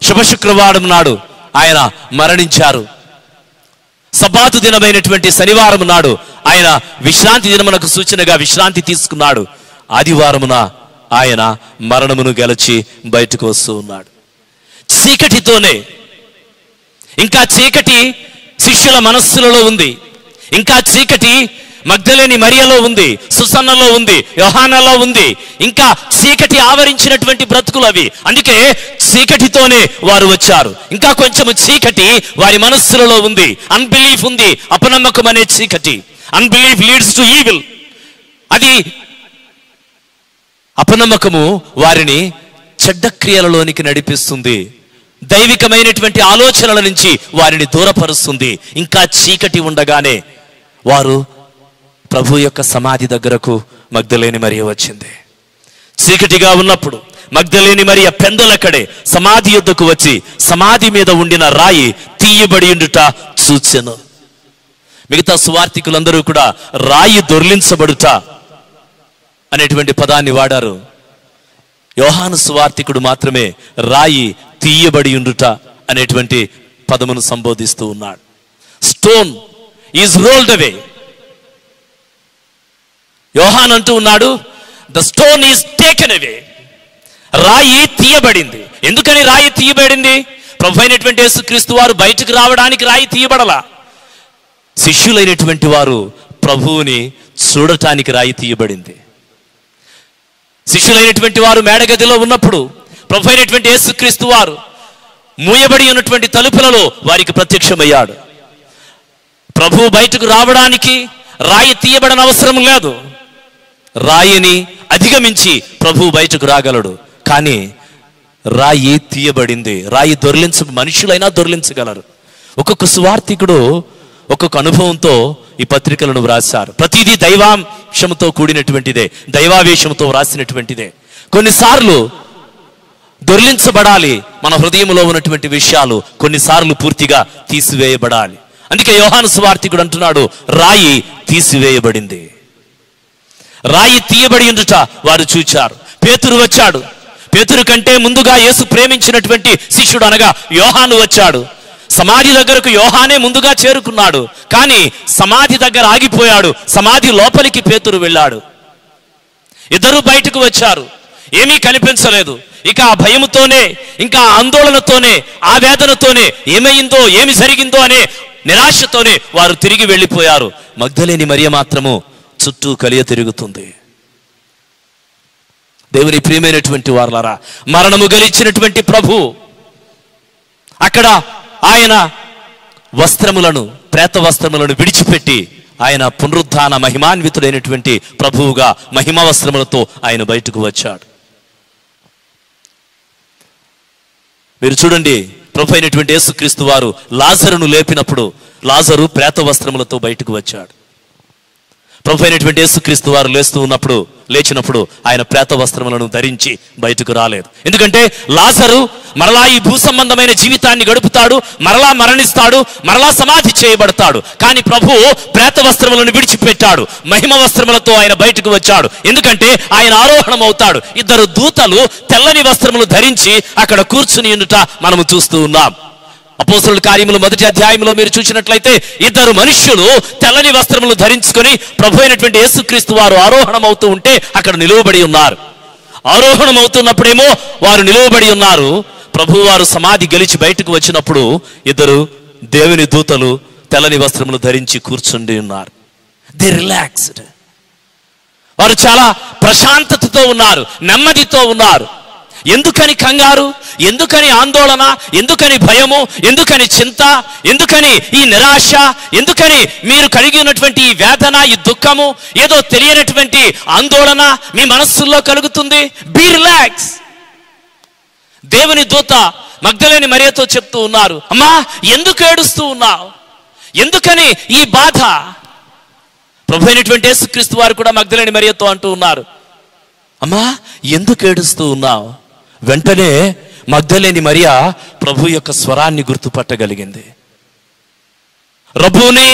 శుభ శుక్రవారం నాడు ఆయన మరణించారు. సబ్బాతు దినమైనటువంటి శనివారం నాడు ఆయన విశ్రాంతి దినమునకు సూచనగా విశ్రాంతి తీసుకున్నాడు. ఆదివారమున ఆయన మరణమును గెలిచి బయటకు వస్తూ ఉన్నాడు. చీకటితోనే, ఇంకా చీకటి శిష్యుల మనస్సులలో ఉంది, ఇంకా చీకటి మగ్దలేని మరియలో ఉంది, సుసన్నలో ఉంది, యోహానాలో ఉంది. ఇంకా చీకటి ఆవరించినటువంటి బ్రతుకులు అవి. అందుకే చీకటితోనే వారు వచ్చారు. ఇంకా కొంచెము చీకటి వారి మనస్సులలో ఉంది, అన్బిలీఫ్ ఉంది, అపనమ్మకం అనే చీకటి. Unbelief leads to evil. అది అపనమ్మకము వారిని చెడ్డ క్రియలలోనికి నడిపిస్తుంది, దైవికమైనటువంటి ఆలోచనల నుంచి వారిని దూరపరుస్తుంది. ఇంకా చీకటి ఉండగానే వారు ప్రభు యొక్క సమాధి దగ్గరకు మగ్దలేని మరియ వచ్చింది. చీకటిగా ఉన్నప్పుడు మగ్దలేని మరియ పెందలక్కడే సమాధి యొద్దకు వచ్చి సమాధి మీద ఉండిన రాయి తీయబడి ఉండుట చూచెను. మిగతా సువార్తికులందరూ కూడా రాయి దొర్లించబడుట అనేటువంటి పదాన్ని వాడారు. యోహాను సువార్తికుడు మాత్రమే రాయి తీయబడి ఉండుట అనేటువంటి పదమును సంబోధిస్తూ ఉన్నాడు. స్టోన్ ఈజ్ రోల్డ్ అవే. యోహాన్ అంటూ ఉన్నాడు, the stone is taken away. రాయి తీయబడింది. ఎందుకని రాయి తీయబడింది? ప్రభు అయినటువంటి యేసుక్రీస్తు వారు బయటకు రావడానికి రాయి తీయబడలా. శిష్యులైనటువంటి వారు ప్రభువుని చూడటానికి రాయి తీయబడింది. శిష్యులైనటువంటి వారు మేడగదిలో ఉన్నప్పుడు ప్రభు అయినటువంటి యేసుక్రీస్తు వారు మూయబడి ఉన్నటువంటి తలుపులలో వారికి ప్రత్యక్షమయ్యాడు. ప్రభు బయటకు రావడానికి రాయి తీయబడని అవసరం లేదు. రాయిని అధిగమించి ప్రభు బయటకు రాగలడు. కానీ రాయి తీయబడింది. రాయి మనుషులైనా దొర్లించగలరు. ఒక్కొక్క సువార్థికుడు ఒక్కొక్క అనుభవంతో ఈ పత్రికలను వ్రాశారు. ప్రతిదీ దైవాంశంతో కూడినటువంటిదే, దైవావేశంతో వ్రాసినటువంటిదే. కొన్నిసార్లు దొర్లించబడాలి మన హృదయంలో ఉన్నటువంటి విషయాలు, కొన్నిసార్లు పూర్తిగా తీసివేయబడాలి. అందుకే యోహాను సువార్తికుడు అంటున్నాడు, రాయి తీసివేయబడింది. రాయి తీయబడి ఉండుట వారు చూచారు. పేతురు వచ్చాడు. పేతురు కంటే ముందుగా యేసు ప్రేమించినటువంటి శిష్యుడు అనగా యోహాను వచ్చాడు. సమాధి దగ్గరకు యోహానే ముందుగా చేరుకున్నాడు. కానీ సమాధి దగ్గర ఆగిపోయాడు. సమాధి లోపలికి పేతురు వెళ్ళాడు. ఇద్దరు బయటకు వచ్చారు. ఏమీ కనిపించలేదు. ఇక ఆ భయముతోనే, ఇంకా ఆందోళనతోనే, ఆ వేదనతోనే ఏమైందో, ఏమి జరిగిందో అనే నిరాశతోనే వారు తిరిగి వెళ్ళిపోయారు. మగ్దలేని మరియ మాత్రము చుట్టూ కలియ తిరుగుతుంది. దేవుని ప్రియమైనటువంటి వారలారా, మరణము గెలిచినటువంటి ప్రభు అక్కడ ఆయన వస్త్రములను, ప్రేత వస్త్రములను విడిచిపెట్టి ఆయన పునరుద్ధాన మహిమాన్వితుడైనటువంటి ప్రభువుగా మహిమ వస్త్రములతో ఆయన బయటకు వచ్చాడు. మీరు చూడండి, ప్రభు అయినటువంటి యేసుక్రీస్తు వారు లాజరును లేపినప్పుడు లాజరు ప్రేత వస్త్రములతో బయటకు వచ్చాడు. ప్రభు అయినటువంటి యేసుక్రీస్తు వారు లేచినప్పుడు ఆయన ప్రేత వస్త్రములను ధరించి బయటకు రాలేదు. ఎందుకంటే లాజరు మరలా ఈ భూ సంబంధమైన జీవితాన్ని గడుపుతాడు, మరలా మరణిస్తాడు, మరలా సమాధి చేయబడతాడు. కానీ ప్రభు ప్రేత వస్త్రములను విడిచిపెట్టాడు. మహిమ వస్త్రములతో ఆయన బయటకు వచ్చాడు. ఎందుకంటే ఆయన ఆరోహణం అవుతాడు. ఇద్దరు దూతలు తెల్లని వస్త్రములు ధరించి అక్కడ కూర్చుని ఉండుట మనము చూస్తూ ఉన్నాం. అపోస్తలుల కార్యములు 1వ అధ్యాయంలో మీరు చూసినట్లయితే ఇద్దరు మనుష్యులు తెల్లని వస్త్రములు ధరించుకొని ప్రభు అయినటువంటి యేసుక్రీస్తు వారు ఆరోహణం అవుతూ ఉంటే అక్కడ నిలువబడి ఉన్నారు. ఆరోహణం అవుతున్నప్పుడేమో వారు నిలువబడి ఉన్నారు. ప్రభు వారు సమాధి గెలిచి బయటకు వచ్చినప్పుడు ఇద్దరు దేవుని దూతలు తెల్లని వస్త్రములు ధరించి కూర్చుండి ఉన్నారు. They relaxed. వారు చాలా ప్రశాంతతతో ఉన్నారు, నెమ్మదితో ఉన్నారు. ఎందుకని కంగారు, ఎందుకని ఆందోళన, ఎందుకని భయము, ఎందుకని చింత, ఎందుకని ఈ నిరాశ, ఎందుకని మీరు కలిగి ఉన్నటువంటి ఈ వేదన, ఈ దుఃఖము, ఏదో తెలియనటువంటి ఆందోళన మీ మనస్సుల్లో కలుగుతుంది? Be relax. దేవుని దూత మగ్దలేని మరియతో చెప్తూ ఉన్నారు, అమ్మా ఎందుకు ఏడుస్తూ ఉన్నావు, ఎందుకని ఈ బాధ? ప్రభు అయినటువంటి యేసుక్రీస్తు వారు కూడా మగ్దలేని మరియతో అంటూ ఉన్నారు, అమ్మా ఎందుకు ఏడుస్తూ ఉన్నావు? వెంటనే మగ్దలేని మరియ ప్రభు యొక్క స్వరాన్ని గుర్తుపట్టగలిగింది. రబ్బూని,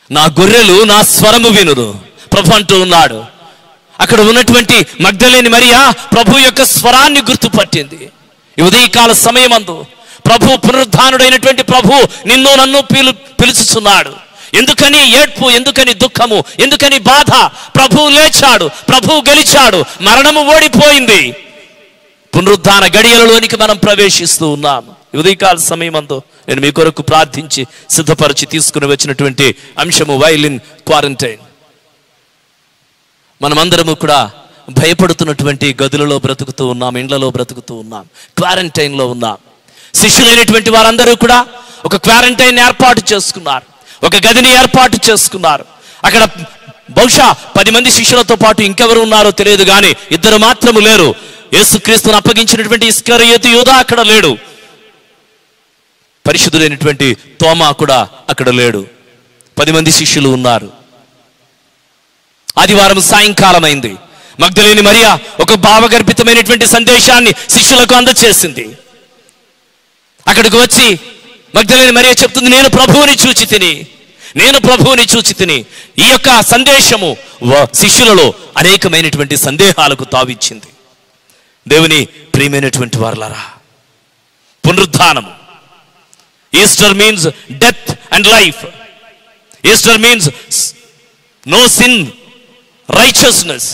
నా గొర్రెలు నా స్వరము వినును ప్రభు అంటూ ఉన్నాడు. అక్కడ ఉన్నటువంటి మగ్దలేని మరియ ప్రభు యొక్క స్వరాన్ని గుర్తుపట్టింది. ఈ ఉదయకాల సమయమందు ప్రభు, పునరుద్ధానుడైనటువంటి ప్రభు నిన్ను నన్ను పిలుచుచున్నాడు. ఎందుకని ఏడ్పు, ఎందుకని దుఃఖము, ఎందుకని బాధ? ప్రభు లేచాడు, ప్రభు గెలిచాడు, మరణము ఓడిపోయింది. పునరుద్ధాన గడియలలోనికి మనం ప్రవేశిస్తూ ఉన్నాము. ఉదయకాల సమయమందు నేను మీ కొరకు ప్రార్థించి సిద్ధపరిచి తీసుకుని వచ్చినటువంటి అంశము వైల్ ఇన్ క్వారంటైన్. మనమందరము కూడా భయపడుతున్నటువంటి గదులలో బ్రతుకుతూ ఉన్నాం, ఇండ్లలో బ్రతుకుతూ ఉన్నాం, క్వారంటైన్లో ఉన్నాం. శిష్యులైనటువంటి వారందరూ కూడా ఒక క్వారంటైన్ ఏర్పాటు చేసుకున్నారు, ఒక గదిని ఏర్పాటు చేసుకున్నారు. అక్కడ బహుశా 10 మంది శిష్యులతో పాటు ఇంకెవరు ఉన్నారో తెలియదు, కానీ ఇద్దరు మాత్రము లేరు. యేసుక్రీస్తును అప్పగించినటువంటి ఇస్కరియోతు యూదా అక్కడ లేడు. పరిశుద్ధుడైనటువంటి తోమా కూడా అక్కడ లేడు. 10 మంది శిష్యులు ఉన్నారు. ఆదివారం సాయంకాలం అయింది. మగ్దలేని మరియ ఒక భావగర్భితమైనటువంటి సందేశాన్ని శిష్యులకు అందచేసింది. అక్కడికి వచ్చి మగ్దలేని మరియ చెప్తుంది, నేను ప్రభువుని చూచి తిని. ఈ యొక్క సందేశము శిష్యులలో అనేకమైనటువంటి సందేహాలకు తావిచ్చింది. దేవుని ప్రియమైనటువంటి వారలారా, పునరుద్ధానము, Easter means death and life. Easter means no sin, righteousness.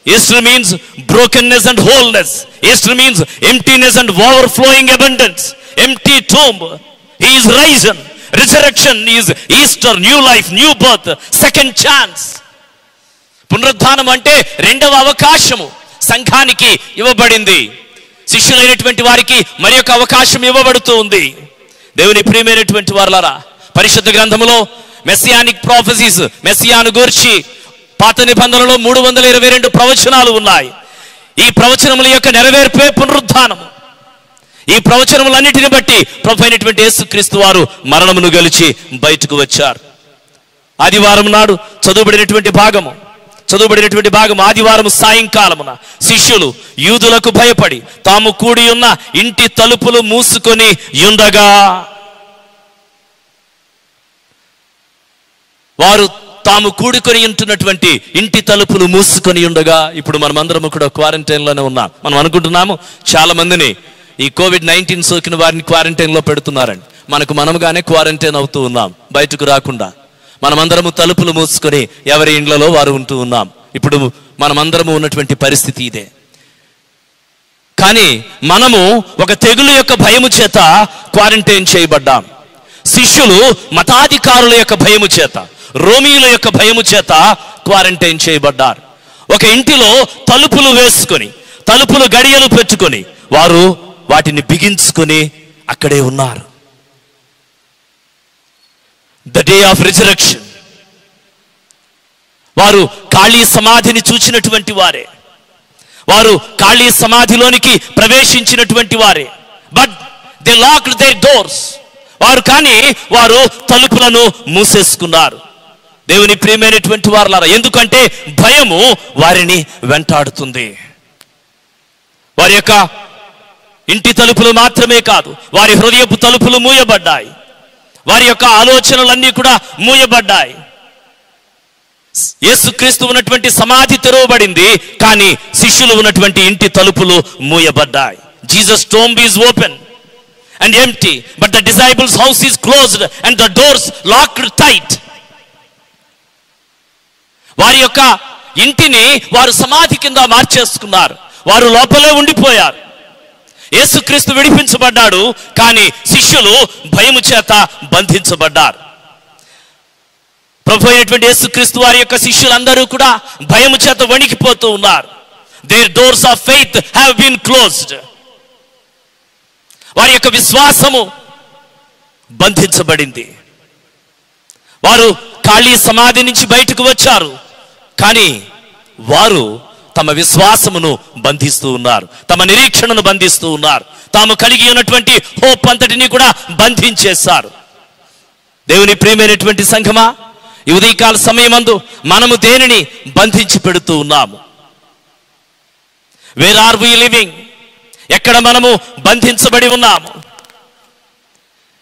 Easter means brokenness and wholeness. Easter means emptiness and overflowing abundance. Empty tomb. He is risen. Resurrection is Easter, new life, new birth, second chance. పునరుద్ధానం అంటే రెండవ అవకాశము సంఘానికి ఇవ్వబడింది. శిష్యులైనటువంటి వారికి మరి ఒక అవకాశం ఇవ్వబడుతూ ఉంది. దేవుని ప్రియమైనటువంటి వారలారా, పరిశుద్ధ గ్రంథములో మెస్సియానిక్ ప్రాఫెసీస్, మెస్సియాను గూర్చి పాత నిబంధనలో 322 ప్రవచనాలు ఉన్నాయి. ఈ ప్రవచనముల యొక్క నెరవేర్పే పునరుద్ధానము. ఈ ప్రవచనములన్నిటిని బట్టి ప్రభు అయినటువంటి యేసుక్రీస్తు వారు మరణమును గెలిచి బయటకు వచ్చారు. ఆదివారం నాడు చదువుబడినటువంటి భాగము ఆదివారం సాయంకాలమున శిష్యులు యూదులకు భయపడి తాము కూడి ఉన్న ఇంటి తలుపులు మూసుకొని ఉండగా, వారు తాము కూడుకొని ఉంటున్నటువంటి ఇంటి తలుపులు మూసుకొని ఉండగా, ఇప్పుడు మనమందరము కూడా క్వారంటైన్లోనే ఉన్నాం. మనం అనుకుంటున్నాము చాలా మందిని ఈ COVID-19 సోకిన వారిని క్వారంటైన్లో పెడుతున్నారండి. మనముగానే క్వారంటైన్ అవుతూ ఉన్నాం, బయటకు రాకుండా. మనమందరము తలుపులు మూసుకొని ఎవరి ఇండ్లలో వారు ఉంటూ ఉన్నాం. ఇప్పుడు మనమందరము ఉన్నటువంటి పరిస్థితి ఇదే. కానీ మనము ఒక తెగులు యొక్క భయము చేత క్వారంటైన్ చేయబడ్డాం. శిష్యులు మతాధికారుల యొక్క భయము చేత, రోమీయుల యొక్క భయము చేత క్వారంటైన్ చేయబడ్డారు. ఒక ఇంటిలో తలుపులు వేసుకొని, తలుపులు గడియలు పెట్టుకొని వారు వాటిని బిగించుకొని అక్కడే ఉన్నారు. The day of resurrection. వారు ఖాళీ సమాధిని చూచినటువంటి వారే, వారు ఖాళీ సమాధిలోనికి ప్రవేశించినటువంటి వారే. But they locked their doors. వారు తలుపులను మూసేసుకున్నారు. దేవుని ప్రియమైనటువంటి వారలారా, ఎందుకంటే భయము వారిని వెంటాడుతుంది. వారి యొక్క ఇంటి తలుపులు మాత్రమే కాదు, వారి హృదయపు తలుపులు మూయబడ్డాయి. వారి యొక్క ఆలోచనలన్నీ కూడా మూయబడ్డాయి. యేసుక్రీస్తు ఉన్నటువంటి సమాధి తెరవబడింది, కానీ శిష్యులు ఉన్నటువంటి ఇంటి తలుపులు మూయబడ్డాయి. Jesus tomb is open and empty, but the disciples' house is closed and the doors locked tight. వారి యొక్క ఇంటిని వారు సమాధి కింద మార్చేసుకున్నారు. వారు లోపలే ఉండిపోయారు. యేసుక్రీస్తు విడిపించబడ్డాడు, కానీ శిష్యులు భయము చేత బంధించబడ్డారు. ప్రభు అయినటువంటి యేసుక్రీస్తు వారి యొక్క శిష్యులందరూ కూడా భయము చేత వణికిపోతూ ఉన్నారు. Their doors of faith have been closed. వారి యొక్క విశ్వాసము బంధించబడింది. వారు ఖాళీ సమాధి నుంచి బయటకు వచ్చారు, కానీ వారు తమ విశ్వాసమును బంధిస్తూ ఉన్నారు, తమ నిరీక్షణను బంధిస్తూ ఉన్నారు, తాము కలిగి ఉన్నటువంటి హోప్ అంతటిని కూడా బంధించేశారు. దేవుని ప్రియమైనటువంటి సంఘమా, ఈ ఉదయకాల సమయమందు మనము దేనిని బంధించి పెడుతూ ఉన్నాము? Where are we living? ఎక్కడ మనము బంధించబడి ఉన్నాము?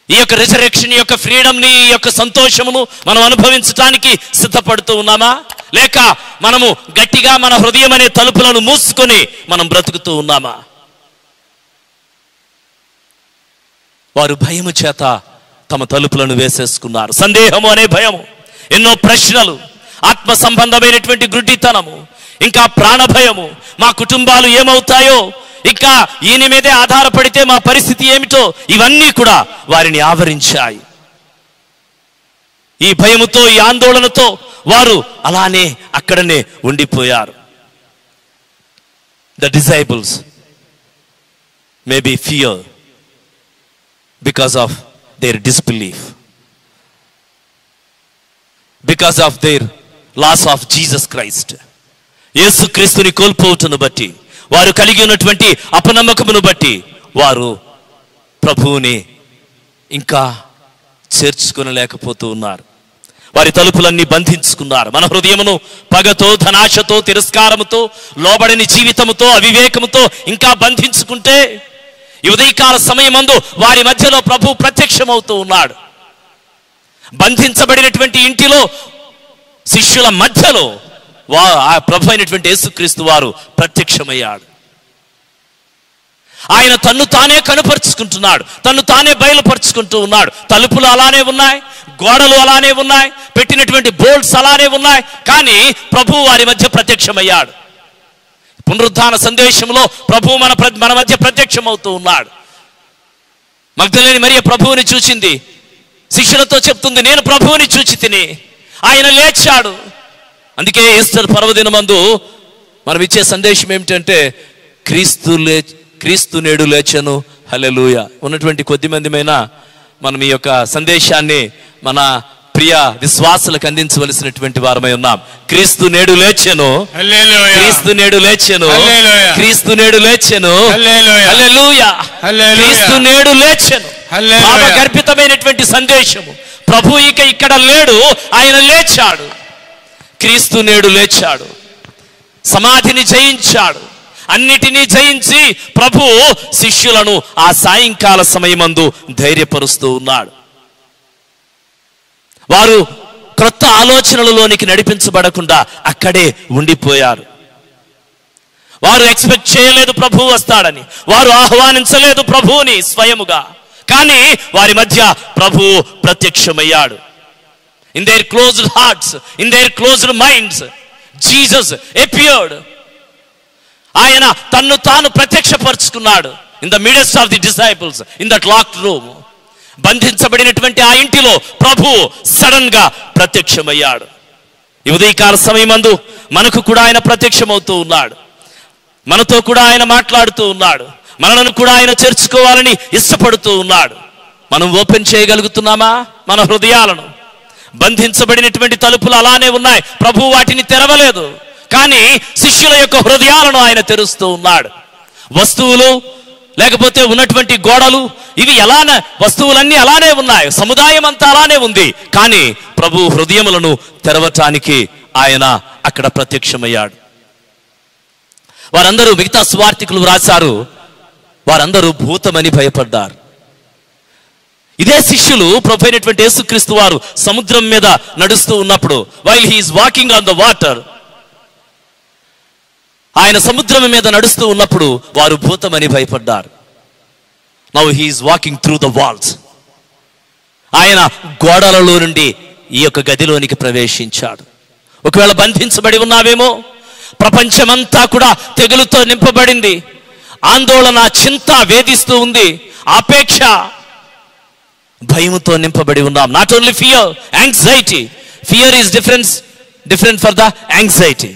ఈ యొక్క రిజరెక్షన్ యొక్క ఫ్రీడమ్ని, ఈ యొక్క సంతోషమును మనం అనుభవించడానికి సిద్ధపడుతూ ఉన్నామా? లేక మనము గట్టిగా మన హృదయం అనే తలుపులను మూసుకొని మనం బ్రతుకుతూ ఉన్నామా? వారు భయము చేత తమ తలుపులను వేసేసుకున్నారు. సందేహము అనే భయము, ఎన్నో ప్రశ్నలు, ఆత్మ సంబంధమైనటువంటి గుడ్డితనము, ఇంకా ప్రాణ భయము, మా కుటుంబాలు ఏమవుతాయో, ఇంకా ఈయన మీదే ఆధారపడితే మా పరిస్థితి ఏమిటో, ఇవన్నీ కూడా వారిని ఆవరించాయి. ఈ భయముతో, ఈ ఆందోళనతో వారు అలానే అక్కడనే ఉండిపోయారు. The disciples may be fear because of their disbelief, because of their loss of Jesus Christ. యేసుక్రీస్తుని కోల్పోవటను బట్టి, వారు కలిగి ఉన్నటువంటి అపనమ్మకమును బట్టి వారు ప్రభువుని ఇంకా చేర్చుకొనలేకపోతూ ఉన్నారు. వారి తలుపులన్నీ బంధించుకున్నారు. మన హృదయమును పగతో, ధనాశతో, తిరస్కారముతో, లోబడని జీవితముతో, అవివేకముతో ఇంకా బంధించుకుంటే, ఈ ఉదయకాల సమయమందు వారి మధ్యలో ప్రభు ప్రత్యక్షమవుతూ ఉన్నాడు. బంధించబడినటువంటి ఇంటిలో, శిష్యుల మధ్యలో ఆ ప్రభు అయినటువంటి యేసుక్రీస్తు వారు ప్రత్యక్షమయ్యాడు. ఆయన తన్ను తానే కనుపరుచుకుంటున్నాడు, తన్ను తానే బయలుపరుచుకుంటూ ఉన్నాడు. తలుపులు అలానే ఉన్నాయి, గోడలు అలానే ఉన్నాయి, పెట్టినటువంటి బోల్ట్స్ అలానే ఉన్నాయి, కానీ ప్రభు వారి మధ్య ప్రత్యక్షమయ్యాడు. పునరుద్ధాన సందేశంలో ప్రభు మన మధ్య ప్రత్యక్షమవుతూ ఉన్నాడు. మగ్దలేని మరియ ప్రభువుని చూసింది. శిష్యులతో చెప్తుంది, నేను ప్రభువుని చూచి తిని, ఆయన లేచాడు. అందుకే ఈస్టర్ పర్వదినమందు మనం ఇచ్చే సందేశం ఏమిటంటే క్రీస్తు నేడు లేచెను, హల్లెలూయా. ఉన్నటువంటి కొద్ది మందిమైనా మనం ఈ యొక్క సందేశాన్ని మన ప్రియ విశ్వాసులకు అందించవలసినటువంటి వారమై ఉన్నాం. క్రీస్తు నేడు లేచెను, క్రీస్తు నేడు లేచెను, క్రీస్తు నేడు లేచెను, హల్లెలూయా. క్రీస్తు నేడు లేచెను, భావగర్భితమైనటువంటి సందేశము. ప్రభు ఇక ఇక్కడ లేడు, ఆయన లేచాడు. క్రీస్తు నేడు లేచాడు, సమాధిని జయించాడు, అన్నిటినీ జయించి ప్రభు శిష్యులను ఆ సాయంకాల సమయమందు ధైర్యపరుస్తూ ఉన్నాడు. వారు క్రొత్త ఆలోచనలలోనికి నడిపించబడకుండా అక్కడే ఉండిపోయారు. వారు ఎక్స్పెక్ట్ చేయలేదు ప్రభు వస్తాడని, వారు ఆహ్వానించలేదు ప్రభువుని స్వయముగా. కానీ వారి మధ్య ప్రభు ప్రత్యక్షమయ్యాడు. In their closed hearts, in their closed minds Jesus appeared. ఆయన తన్ను తాను ప్రత్యక్షపరుచుకున్నాడు in the midst of the disciples in that locked room. బంధించబడినటువంటి ఆ ఇంటిలో ప్రభు సడన్ గా ప్రత్యక్షమయ్యాడు. ఈ ఉదయకాల సమయమందు మనకు కూడా ఆయన ప్రత్యక్షమవుతూ ఉన్నాడు. మనతో కూడా ఆయన మాట్లాడుతూ ఉన్నాడు. మనలను కూడా ఆయన చేర్చుకోవాలని ఇష్టపడుతూ ఉన్నాడు. మనం ఓపెన్ చేయగలుగుతున్నామా మన హృదయాలను? బంధించబడినటువంటి తలుపులు అలానే ఉన్నాయి, ప్రభు వాటిని తెరవలేదు. కానీ శిష్యుల యొక్క హృదయాలను ఆయన తెరుస్తూ ఉన్నాడు. వస్తువులు లేకపోతే ఉన్నటువంటి గోడలు ఇవి ఎలానే, వస్తువులన్నీ అలానే ఉన్నాయి, సముదాయం అంతా అలానే ఉంది. కానీ ప్రభు హృదయములను తెరవటానికి ఆయన అక్కడ ప్రత్యక్షమయ్యాడు. వారందరూ, మిగతా సువార్తికులు వ్రాసారు, వారందరూ భూతమని భయపడ్డారు. ఇదే శిష్యులు ప్రభు అయినటువంటి యేసుక్రీస్తు వారు సముద్రం మీద నడుస్తూ ఉన్నప్పుడు, while he is walking on the water, ఆయన సముద్రం మీద నడుస్తూ ఉన్నప్పుడు వారు భూతమని భయపడ్డారు. Now he is walking through the walls. ఆయన గోడలలో నుండి ఈ యొక్క గదిలోనికి ప్రవేశించాడు. ఒకవేళ బంధించబడి ఉన్నావేమో, ప్రపంచమంతా కూడా తెగులుతో నింపబడింది, ఆందోళన చింత వేధిస్తూ ఉంది, ఆపేక్ష భయముతో నింపబడి ఉన్నాం. Not only fear, anxiety. Fear is different for the anxiety.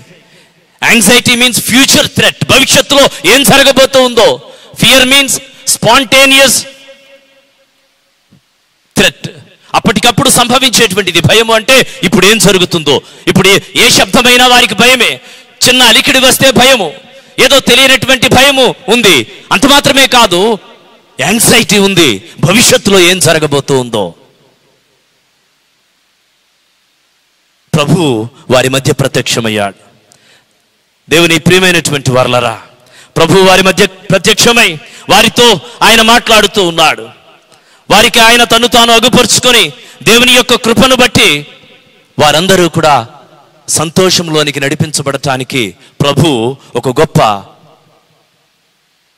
Anxiety means future threat, భవిష్యత్తులో ఏం జరగబోతూ ఉందో. ఫియర్ మీన్స్ స్పాంటేనియస్ థ్రెట్, అప్పటికప్పుడు సంభవించేటువంటిది. భయము అంటే ఇప్పుడు ఏం జరుగుతుందో, ఇప్పుడు ఏ శబ్దమైనా వారికి భయమే. చిన్న అలికిడి వస్తే భయము, ఏదో తెలియనటువంటి భయము ఉంది. అంత మాత్రమే కాదు, యాంగ్జైటీ ఉంది, భవిష్యత్తులో ఏం జరగబోతూ ఉందో. ప్రభు వారి మధ్య ప్రత్యక్షమయ్యాడు. దేవుని ప్రియమైనటువంటి వారలారా, ప్రభు వారి మధ్య ప్రత్యక్షమై వారితో ఆయన మాట్లాడుతూ ఉన్నాడు. వారికి ఆయన తను తాను అగుపరుచుకొని దేవుని యొక్క కృపను బట్టి వారందరూ కూడా సంతోషంలోనికి నడిపించబడటానికి ప్రభు ఒక గొప్ప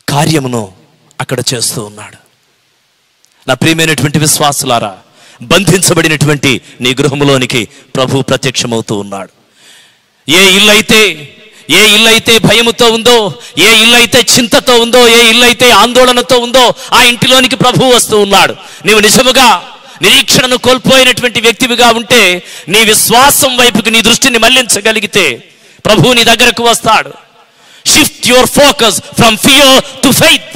కార్యమును అక్కడ చేస్తూ ఉన్నాడు. నా ప్రియమైనటువంటి విశ్వాసులారా, బంధించబడినటువంటి నీ గృహంలోనికి ప్రభు ప్రత్యక్షమవుతూ ఉన్నాడు. ఏ ఇల్లు అయితే భయముతో ఉందో, ఏ ఇల్లు అయితే చింతతో ఉందో, ఏ ఇల్లు అయితే ఆందోళనతో ఉందో, ఆ ఇంటిలోనికి ప్రభు వస్తూ ఉన్నాడు. నీవు నిజముగా నిరీక్షణను కోల్పోయినటువంటి వ్యక్తివిగా ఉంటే, నీ విశ్వాసం వైపుకి నీ దృష్టిని మళ్లించగలిగితే ప్రభు నీ దగ్గరకు వస్తాడు. Shift your focus from fear to faith.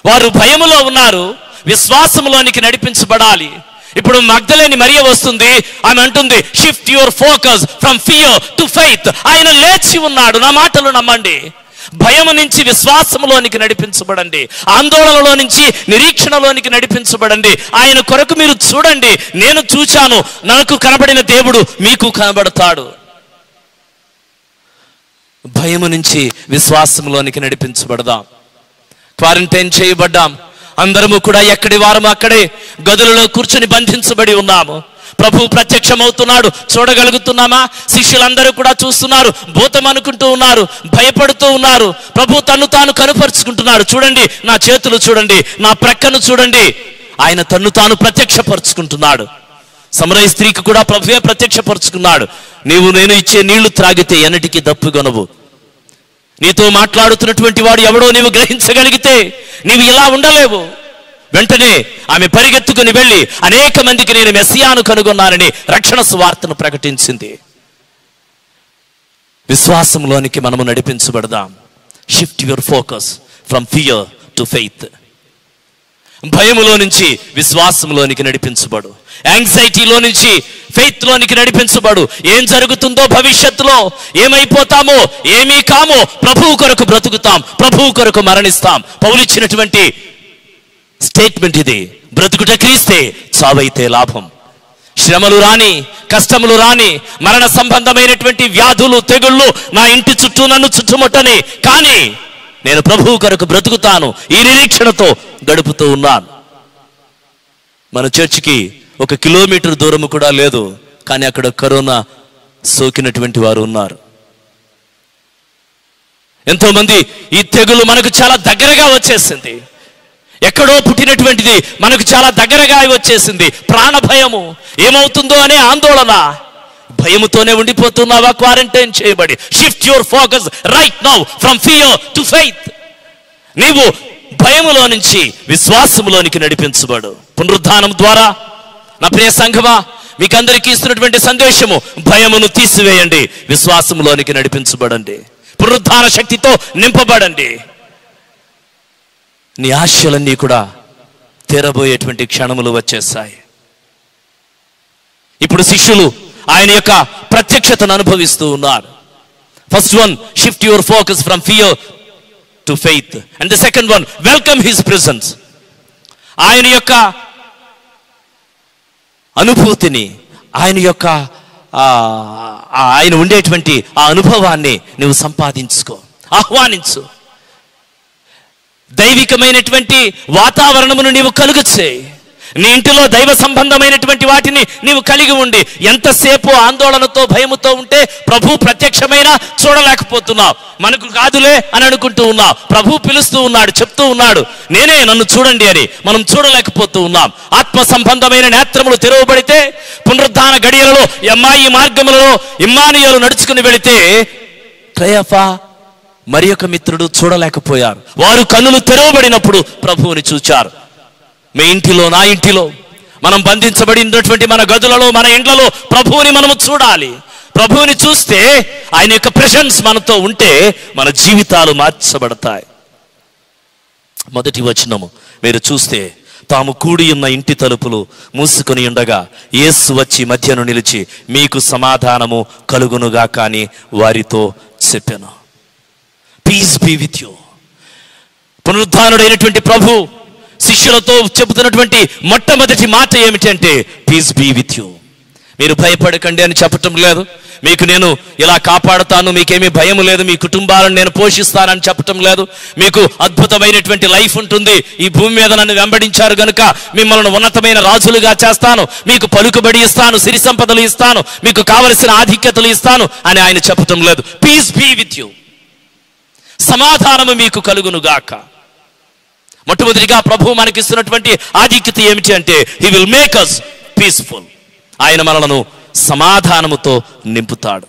వారు భయములో ఉన్నారు, విశ్వాసంలోనికి నడిపించబడాలి. ఇప్పుడు మగ్దలేని మరియ వస్తుంది, ఆమె అంటుంది, shift your focus from fear to faith. ఆయన లేచి ఉన్నాడు, నా మాటలు నమ్మండి. భయము నుంచి విశ్వాసంలోనికి నడిపించబడండి, ఆందోళనలో నుంచి నిరీక్షణలోనికి నడిపించబడండి. ఆయన కొరకు మీరు చూడండి, నేను చూచాను, నాకు కనబడిన దేవుడు మీకు కనబడతాడు. భయము నుంచి విశ్వాసంలోనికి నడిపించబడదాం. క్వారంటైన్ చేయబడ్డాం, అందరము కూడా ఎక్కడి వారము అక్కడే గదులలో కూర్చుని బంధించబడి ఉన్నాము. ప్రభు ప్రత్యక్షమవుతున్నాడు, చూడగలుగుతున్నామా? శిష్యులందరూ కూడా చూస్తున్నారు, భూతం అనుకుంటూ ఉన్నారు, భయపడుతూ ఉన్నారు. ప్రభు తన్ను తాను కనుపరుచుకుంటున్నాడు. చూడండి, నా చేతులు చూడండి, నా ప్రక్కను చూడండి. ఆయన తన్ను తాను ప్రత్యక్షపరుచుకుంటున్నాడు. సమరయ స్త్రీకి కూడా ప్రభువే ప్రత్యక్షపరుచుకున్నాడు. నీవు నేను ఇచ్చే నీళ్లు త్రాగితే ఎన్నటికీ దప్పుకొనవు. నీతో మాట్లాడుతున్నటువంటి వాడు ఎవడో నీవు గ్రహించగలిగితే నీవు ఇలా ఉండలేవు. వెంటనే ఆమె పరిగెత్తుకుని వెళ్ళి అనేక మందికి నేను మెస్సియాను కనుగొన్నానని రక్షణ సువార్తను ప్రకటించింది. విశ్వాసంలోనికి మనము నడిపించబడదాం. Shift your focus from fear to faith. భయములో నుంచి విశ్వాసంలోనికి నడిపించబడు. యాంగ్జైటీలో నుంచి ఫెయిత్ లోనికి నడిపించబడు. ఏం జరుగుతుందో భవిష్యత్తులో, ఏమైపోతామో, ఏమీ కామో, ప్రభువు కొరకు బ్రతుకుతాం, ప్రభువు కొరకు మరణిస్తాం. పౌలిచ్చినటువంటి స్టేట్మెంట్ ఇది. బ్రతుకుట క్రీస్తే, చావైతే లాభం. శ్రమలు రాని, కష్టములు రాని, మరణ సంబంధమైనటువంటి వ్యాధులు, తెగుళ్ళు నా ఇంటి చుట్టూ నన్ను చుట్టుముట్టని, కానీ నేను ప్రభువు కొరకు బ్రతుకుతాను, ఈ నిరీక్షణతో గడుపుతూ ఉన్నాను. మన చర్చికి 1 కిలోమీటర్ దూరము కూడా లేదు, కానీ అక్కడ కరోనా సోకినటువంటి వారు ఉన్నారు. ఎంతో మంది ఈ తెగులు మనకు చాలా దగ్గరగా వచ్చేసింది. ఎక్కడో పుట్టినటువంటిది మనకు చాలా దగ్గరగా వచ్చేసింది. ప్రాణ భయము, ఏమవుతుందో అనే ఆందోళన. భయముతోనే ఉండిపోతున్నావా క్వారంటైన్ చేయబడి? Shift your focus right now from fear to faith. నీవు భయములో నుంచి విశ్వాసములోనికి నడిపించబడు. పునరుద్ధానం ద్వారా నా ప్రియ సంఘమా, మీకందరికీ ఇస్తున్నటువంటి సందేశము, భయమును తీసివేయండి, విశ్వాసములోనికి నడిపించబడండి, పునరుద్ధాన శక్తితో నింపబడండి. నీ ఆశలన్నీ కూడా తీరబోయేటువంటి క్షణములు వచ్చేసాయి. ఇప్పుడు శిష్యులు ఆయన యొక్క ప్రత్యక్షతను అనుభవిస్తూ ఉన్నారు. First one, shift your focus from fear to faith. And the second one, welcome his presence. ఆయన యొక్క అనుభూతిని, ఆయన యొక్క ఆయన ఉండేటువంటి ఆ అనుభవాన్ని నువ్వు సంపాదించుకో, ఆహ్వానించు. దైవికమైనటువంటి వాతావరణమును నీవు కలుగచేయి. నీ ఇంటిలో దైవ సంబంధమైనటువంటి వాటిని నీవు కలిగి ఉండి, ఎంతసేపు ఆందోళనతో భయముతో ఉంటే ప్రభు ప్రత్యక్షమైన చూడలేకపోతున్నావు. మనకు కాదులే అని అనుకుంటూ ఉన్నావు. ప్రభు పిలుస్తూ ఉన్నాడు, చెప్తూ ఉన్నాడు, నేనే, నన్ను చూడండి అని. మనం చూడలేకపోతూ ఉన్నాం. ఆత్మ సంబంధమైన నేత్రములు తెరవబడితే, పునరుద్ధాన గడియలలో ఎమ్మాయి మార్గములలో ఇమ్మానుయేలు నడుచుకుని వెళితే క్లయఫా మరి ఒక మిత్రుడు చూడలేకపోయారు. వారు కన్నులు తెరవబడినప్పుడు ప్రభువుని చూచారు. మీ ఇంటిలో, నా ఇంటిలో, మనం బంధించబడినటువంటి మన గదులలో, మన ఇండ్లలో ప్రభువుని మనము చూడాలి. ప్రభువుని చూస్తే, ఆయన యొక్క ప్రెజెన్స్ మనతో ఉంటే మన జీవితాలు మార్చబడతాయి. మొదటి వచనము మీరు చూస్తే, తాము కూడి ఉన్న ఇంటి తలుపులు మూసుకొని ఉండగా యేసు వచ్చి మధ్యను నిలిచి, మీకు సమాధానము కలుగునుగా కానీ వారితో చెప్పెను. Peace be with you. పునరుద్ధానుడైనటువంటి ప్రభు శిష్యులతో చెబుతున్నటువంటి మొట్టమొదటి మాట ఏమిటంటే, పీస్ బీ విత్ యూ. మీరు భయపడకండి అని చెప్పటం లేదు. మీకు నేను ఇలా కాపాడుతాను, మీకేమీ భయం లేదు, మీ కుటుంబాలను నేను పోషిస్తానని చెప్పటం లేదు. మీకు అద్భుతమైనటువంటి లైఫ్ ఉంటుంది, ఈ భూమి మీద నన్ను వెంబడించారు గనుక మిమ్మల్ని ఉన్నతమైన రాజులుగా చేస్తాను, మీకు పలుకుబడి ఇస్తాను, సిరి సంపదలు ఇస్తాను, మీకు కావలసిన ఆధిక్యతలు ఇస్తాను అని ఆయన చెప్పటం లేదు. Peace be with you. సమాధానము మీకు కలుగునుగాక. మొట్టమొదటిగా ప్రభు మనకిస్తున్నటువంటి ఆధిక్యత ఏమిటి అంటే, he will make us peaceful. ఆయన మనలను సమాధానముతో నింపుతాడు.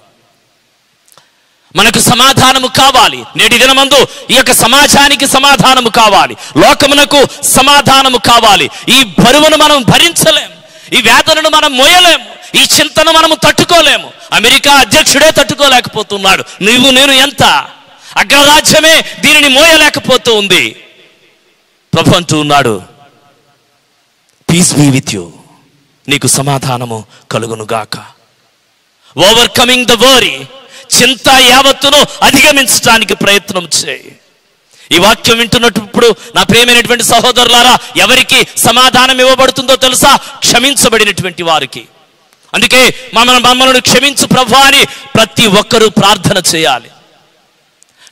మనకు సమాధానము కావాలి. నేటి దినమందు ఈ యొక్క సమాజానికి సమాధానము కావాలి, లోకమునకు సమాధానము కావాలి. ఈ బరువును మనం భరించలేము, ఈ వేదనను మనం మోయలేము, ఈ చింతను మనము తట్టుకోలేము. అమెరికా అధ్యక్షుడే తట్టుకోలేకపోతున్నాడు. నువ్వు నేను ఎంత? అగ్రరాజ్యమే దీనిని మోయలేకపోతూ ఉంది. ప్రభు అంటూ ఉన్నాడు, పీస్ బీ విత్ యూ, నీకు సమాధానము కలుగునుగాక. ఓవర్కమింగ్ ద వరీ, చింత యావత్తును అధిగమించడానికి ప్రయత్నం చేయి. ఈ వాక్యం వింటున్నప్పుడు నా ప్రియమైనటువంటి సహోదరులారా, ఎవరికి సమాధానం ఇవ్వబడుతుందో తెలుసా? క్షమించబడినటువంటి వారికి. అందుకే మమ్మల్ని క్షమించు ప్రభు అని ప్రతి ఒక్కరూ ప్రార్థన చేయాలి.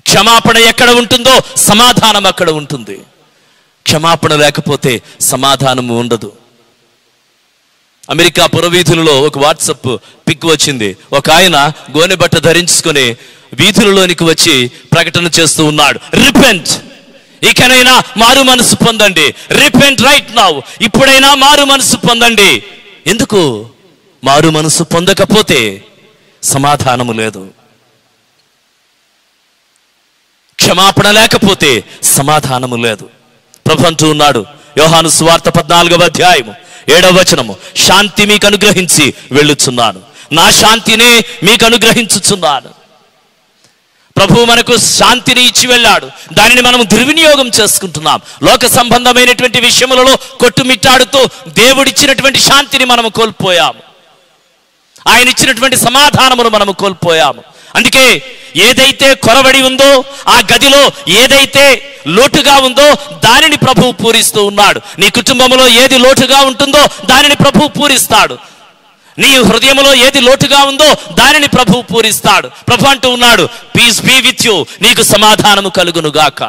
క్షమాపణ ఎక్కడ ఉంటుందో సమాధానం అక్కడ ఉంటుంది. క్షమాపణ లేకపోతే సమాధానం ఉండదు. అమెరికా పురవీధులలో ఒక వాట్సాప్ పిక్ వచ్చింది. ఒక ఆయన గోనె బట్ట ధరించుకొని వీధులలోనికి వచ్చి ప్రకటన చేస్తూ ఉన్నాడు, రిపెంట్, ఇకనైనా మారు మనసు పొందండి, రిపెంట్ రైట్ నౌ, ఇప్పుడైనా మారు మనసు పొందండి. ఎందుకు? మారు మనసు పొందకపోతే సమాధానము లేదు. క్షమాపణ లేకపోతే సమాధానము లేదు. ప్రభు అంటూ ఉన్నాడు, యోహాను సువార్త 14వ అధ్యాయము 7వ వచనము, శాంతి మీకు అనుగ్రహించి వెళ్ళుచున్నాను, నా శాంతినే మీకు అనుగ్రహించుచున్నాను. ప్రభువు మనకు శాంతిని ఇచ్చి వెళ్ళాడు, దానిని మనం దుర్వినియోగం చేసుకుంటున్నాం. లోక సంబంధమైనటువంటి విషయములలో కొట్టుమిట్టాడుతూ దేవుడిచ్చినటువంటి శాంతిని మనము కోల్పోయాము, ఆయన ఇచ్చినటువంటి సమాధానమును మనము కోల్పోయాము. అందుకే ఏదైతే కొరవడి ఉందో, ఆ గదిలో ఏదైతే లోటుగా ఉందో దానిని ప్రభువు పూరిస్తూ ఉన్నాడు. నీ కుటుంబంలో ఏది లోటుగా ఉంటుందో దానిని ప్రభువు పూరిస్తాడు. నీ హృదయంలో ఏది లోటుగా ఉందో దానిని ప్రభువు పూరిస్తాడు. ప్రభు అంటూ ఉన్నాడు, పీస్ బీ విత్ యూ, నీకు సమాధానము కలుగునుగాక.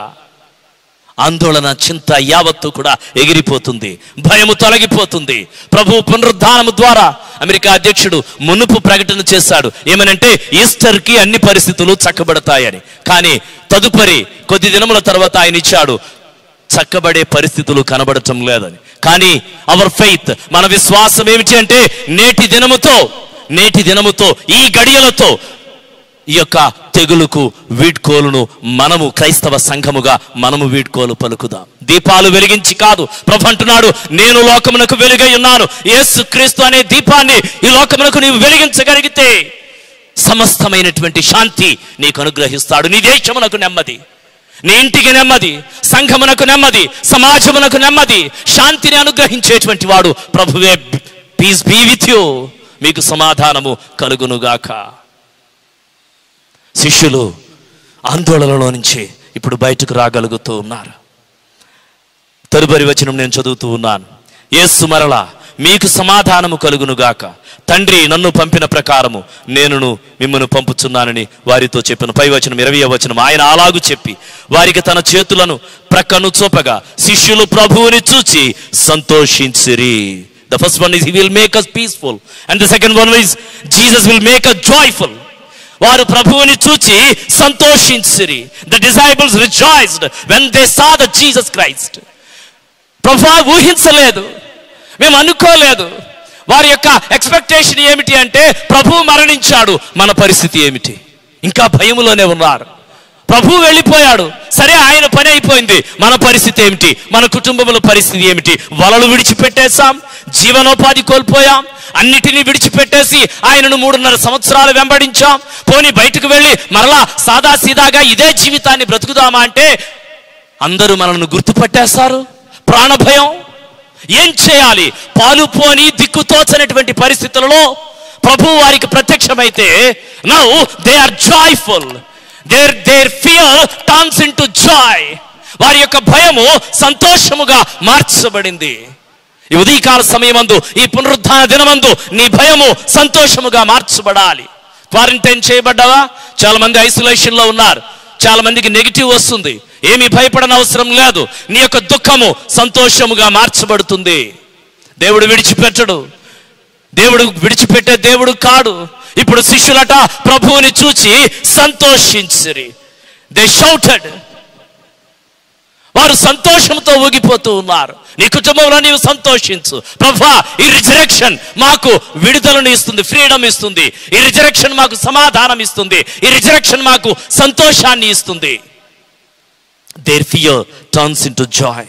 ఆందోళన, చింత యావత్తు కూడా ఎగిరిపోతుంది, భయము తొలగిపోతుంది. ప్రభు పునరుద్ధానము ద్వారా అమెరికా అధ్యక్షుడు మునుపు ప్రకటన చేశాడు, ఏమనంటే ఈస్టర్కి అన్ని పరిస్థితులు చక్కబడతాయని. కానీ తదుపరి కొద్ది దినముల తర్వాత ఆయన ఇచ్చాడు, చక్కబడే పరిస్థితులు కనబడటం లేదని. కానీ అవర్ ఫెయిత్, మన విశ్వాసం ఏమిటి అంటే నేటి దినముతో ఈ గడియలతో ఈ యొక్క తెగులుకు వీడ్కోలును మనము క్రైస్తవ సంఘముగా మనము వీడ్కోలు పలుకుదాం. దీపాలు వెలిగించి కాదు, ప్రభు అంటున్నాడు, నేను లోకమునకు వెలుగై ఉన్నాను. యేసు క్రీస్తు అనే దీపాన్ని ఈ లోకమునకు నీవు వెలిగించగలిగితే సమస్తమైనటువంటి శాంతి నీకు అనుగ్రహిస్తాడు. నీ దేశమునకు నెమ్మది, నీ ఇంటికి నెమ్మది, సంఘమునకు నెమ్మది, సమాజమునకు నెమ్మది, శాంతిని అనుగ్రహించేటువంటి వాడు ప్రభువే. పీస్ బీ విత్ యూ, మీకు సమాధానము కలుగునుగాక. శిష్యులు ఆందోళనలో నుంచి ఇప్పుడు బయటకు రాగలుగుతూ ఉన్నారు. తదుపరి వచనం నేను చదువుతూ ఉన్నాను. యేసు మరలా, మీకు సమాధానము కలుగునుగాక, తండ్రి నన్ను పంపిన ప్రకారము నేనును మిమ్మల్ని పంపుచున్నానని వారితో చెప్పిన. పై వచనం 20వ వచనం, ఆయన అలాగు చెప్పి వారికి తన చేతులను ప్రక్కను చూపగా శిష్యులు ప్రభువుని చూచి సంతోషించిరి. The first one is he will make us peaceful, and the second one is Jesus will make us joyful. వారు ప్రభువుని చూచి సంతోషించిరి. The disciples rejoiced when they saw the Jesus Christ. ప్రభువా ఊహించలేదు, మేము అనుకోలేదు. వారి యొక్క ఎక్స్పెక్టేషన్ ఏమిటి అంటే ప్రభువు మరణించాడు, మన పరిస్థితి ఏమిటి? ఇంకా భయములోనే ఉన్నారు. ప్రభువు వెళ్ళిపోయాడు, సరే ఆయన పని అయిపోయింది, మన పరిస్థితి ఏమిటి? మన కుటుంబముల పరిస్థితి ఏమిటి? వలలు విడిచిపెట్టేశాం, జీవనోపాధి కోల్పోయాం, అన్నిటినీ విడిచిపెట్టేసి ఆయనను 3.5 సంవత్సరాలు వెంబడించాం. పోనీ బయటకు వెళ్ళి మరలా సాదాసీదాగా ఇదే జీవితాన్ని బ్రతుకుదామా అంటే అందరూ మనల్ని గుర్తుపట్టేస్తారు. ప్రాణభయం, ఏం చేయాలి? పాలుపోని దిక్కుతోచనటువంటి పరిస్థితులలో ప్రభు వారికి ప్రత్యక్షమైతే now they are joyful, their fear turns into joy. వారి యొక్క భయము సంతోషముగా మార్చబడింది. ఈ ఉదయకాల సమయమందు, ఈ పునరుద్ధాన దినమందు నీ భయము సంతోషముగా మార్చబడాలి. క్వారంటైన్ చేయబడ్డావా? చాలా మంది ఐసోలేషన్ లో ఉన్నారు, చాలా మందికి నెగిటివ్ వస్తుంది. ఏమీ భయపడని అవసరం లేదు. నీ యొక్క దుఃఖము సంతోషముగా మార్చబడుతుంది. దేవుడు విడిచిపెట్టడు, దేవుడు విడిచిపెట్టే దేవుడు కాడు. ఇప్పుడు శిష్యులట ప్రభువుని చూచి సంతోషించిరి. దే షౌటెడ్, వారు సంతోషంతో ఊగిపోతూ ఉన్నారు. నీ కుటుంబంలో నీవు సంతోషించు. ప్రభువా, ఈ రిజరెక్షన్ మాకు విడుదలను ఇస్తుంది, ఫ్రీడమ్ ఇస్తుంది. ఈ రిజరెక్షన్ మాకు సమాధానం ఇస్తుంది. ఈ రిజరెక్షన్ మాకు సంతోషాన్ని ఇస్తుంది. Their fear turns into joy.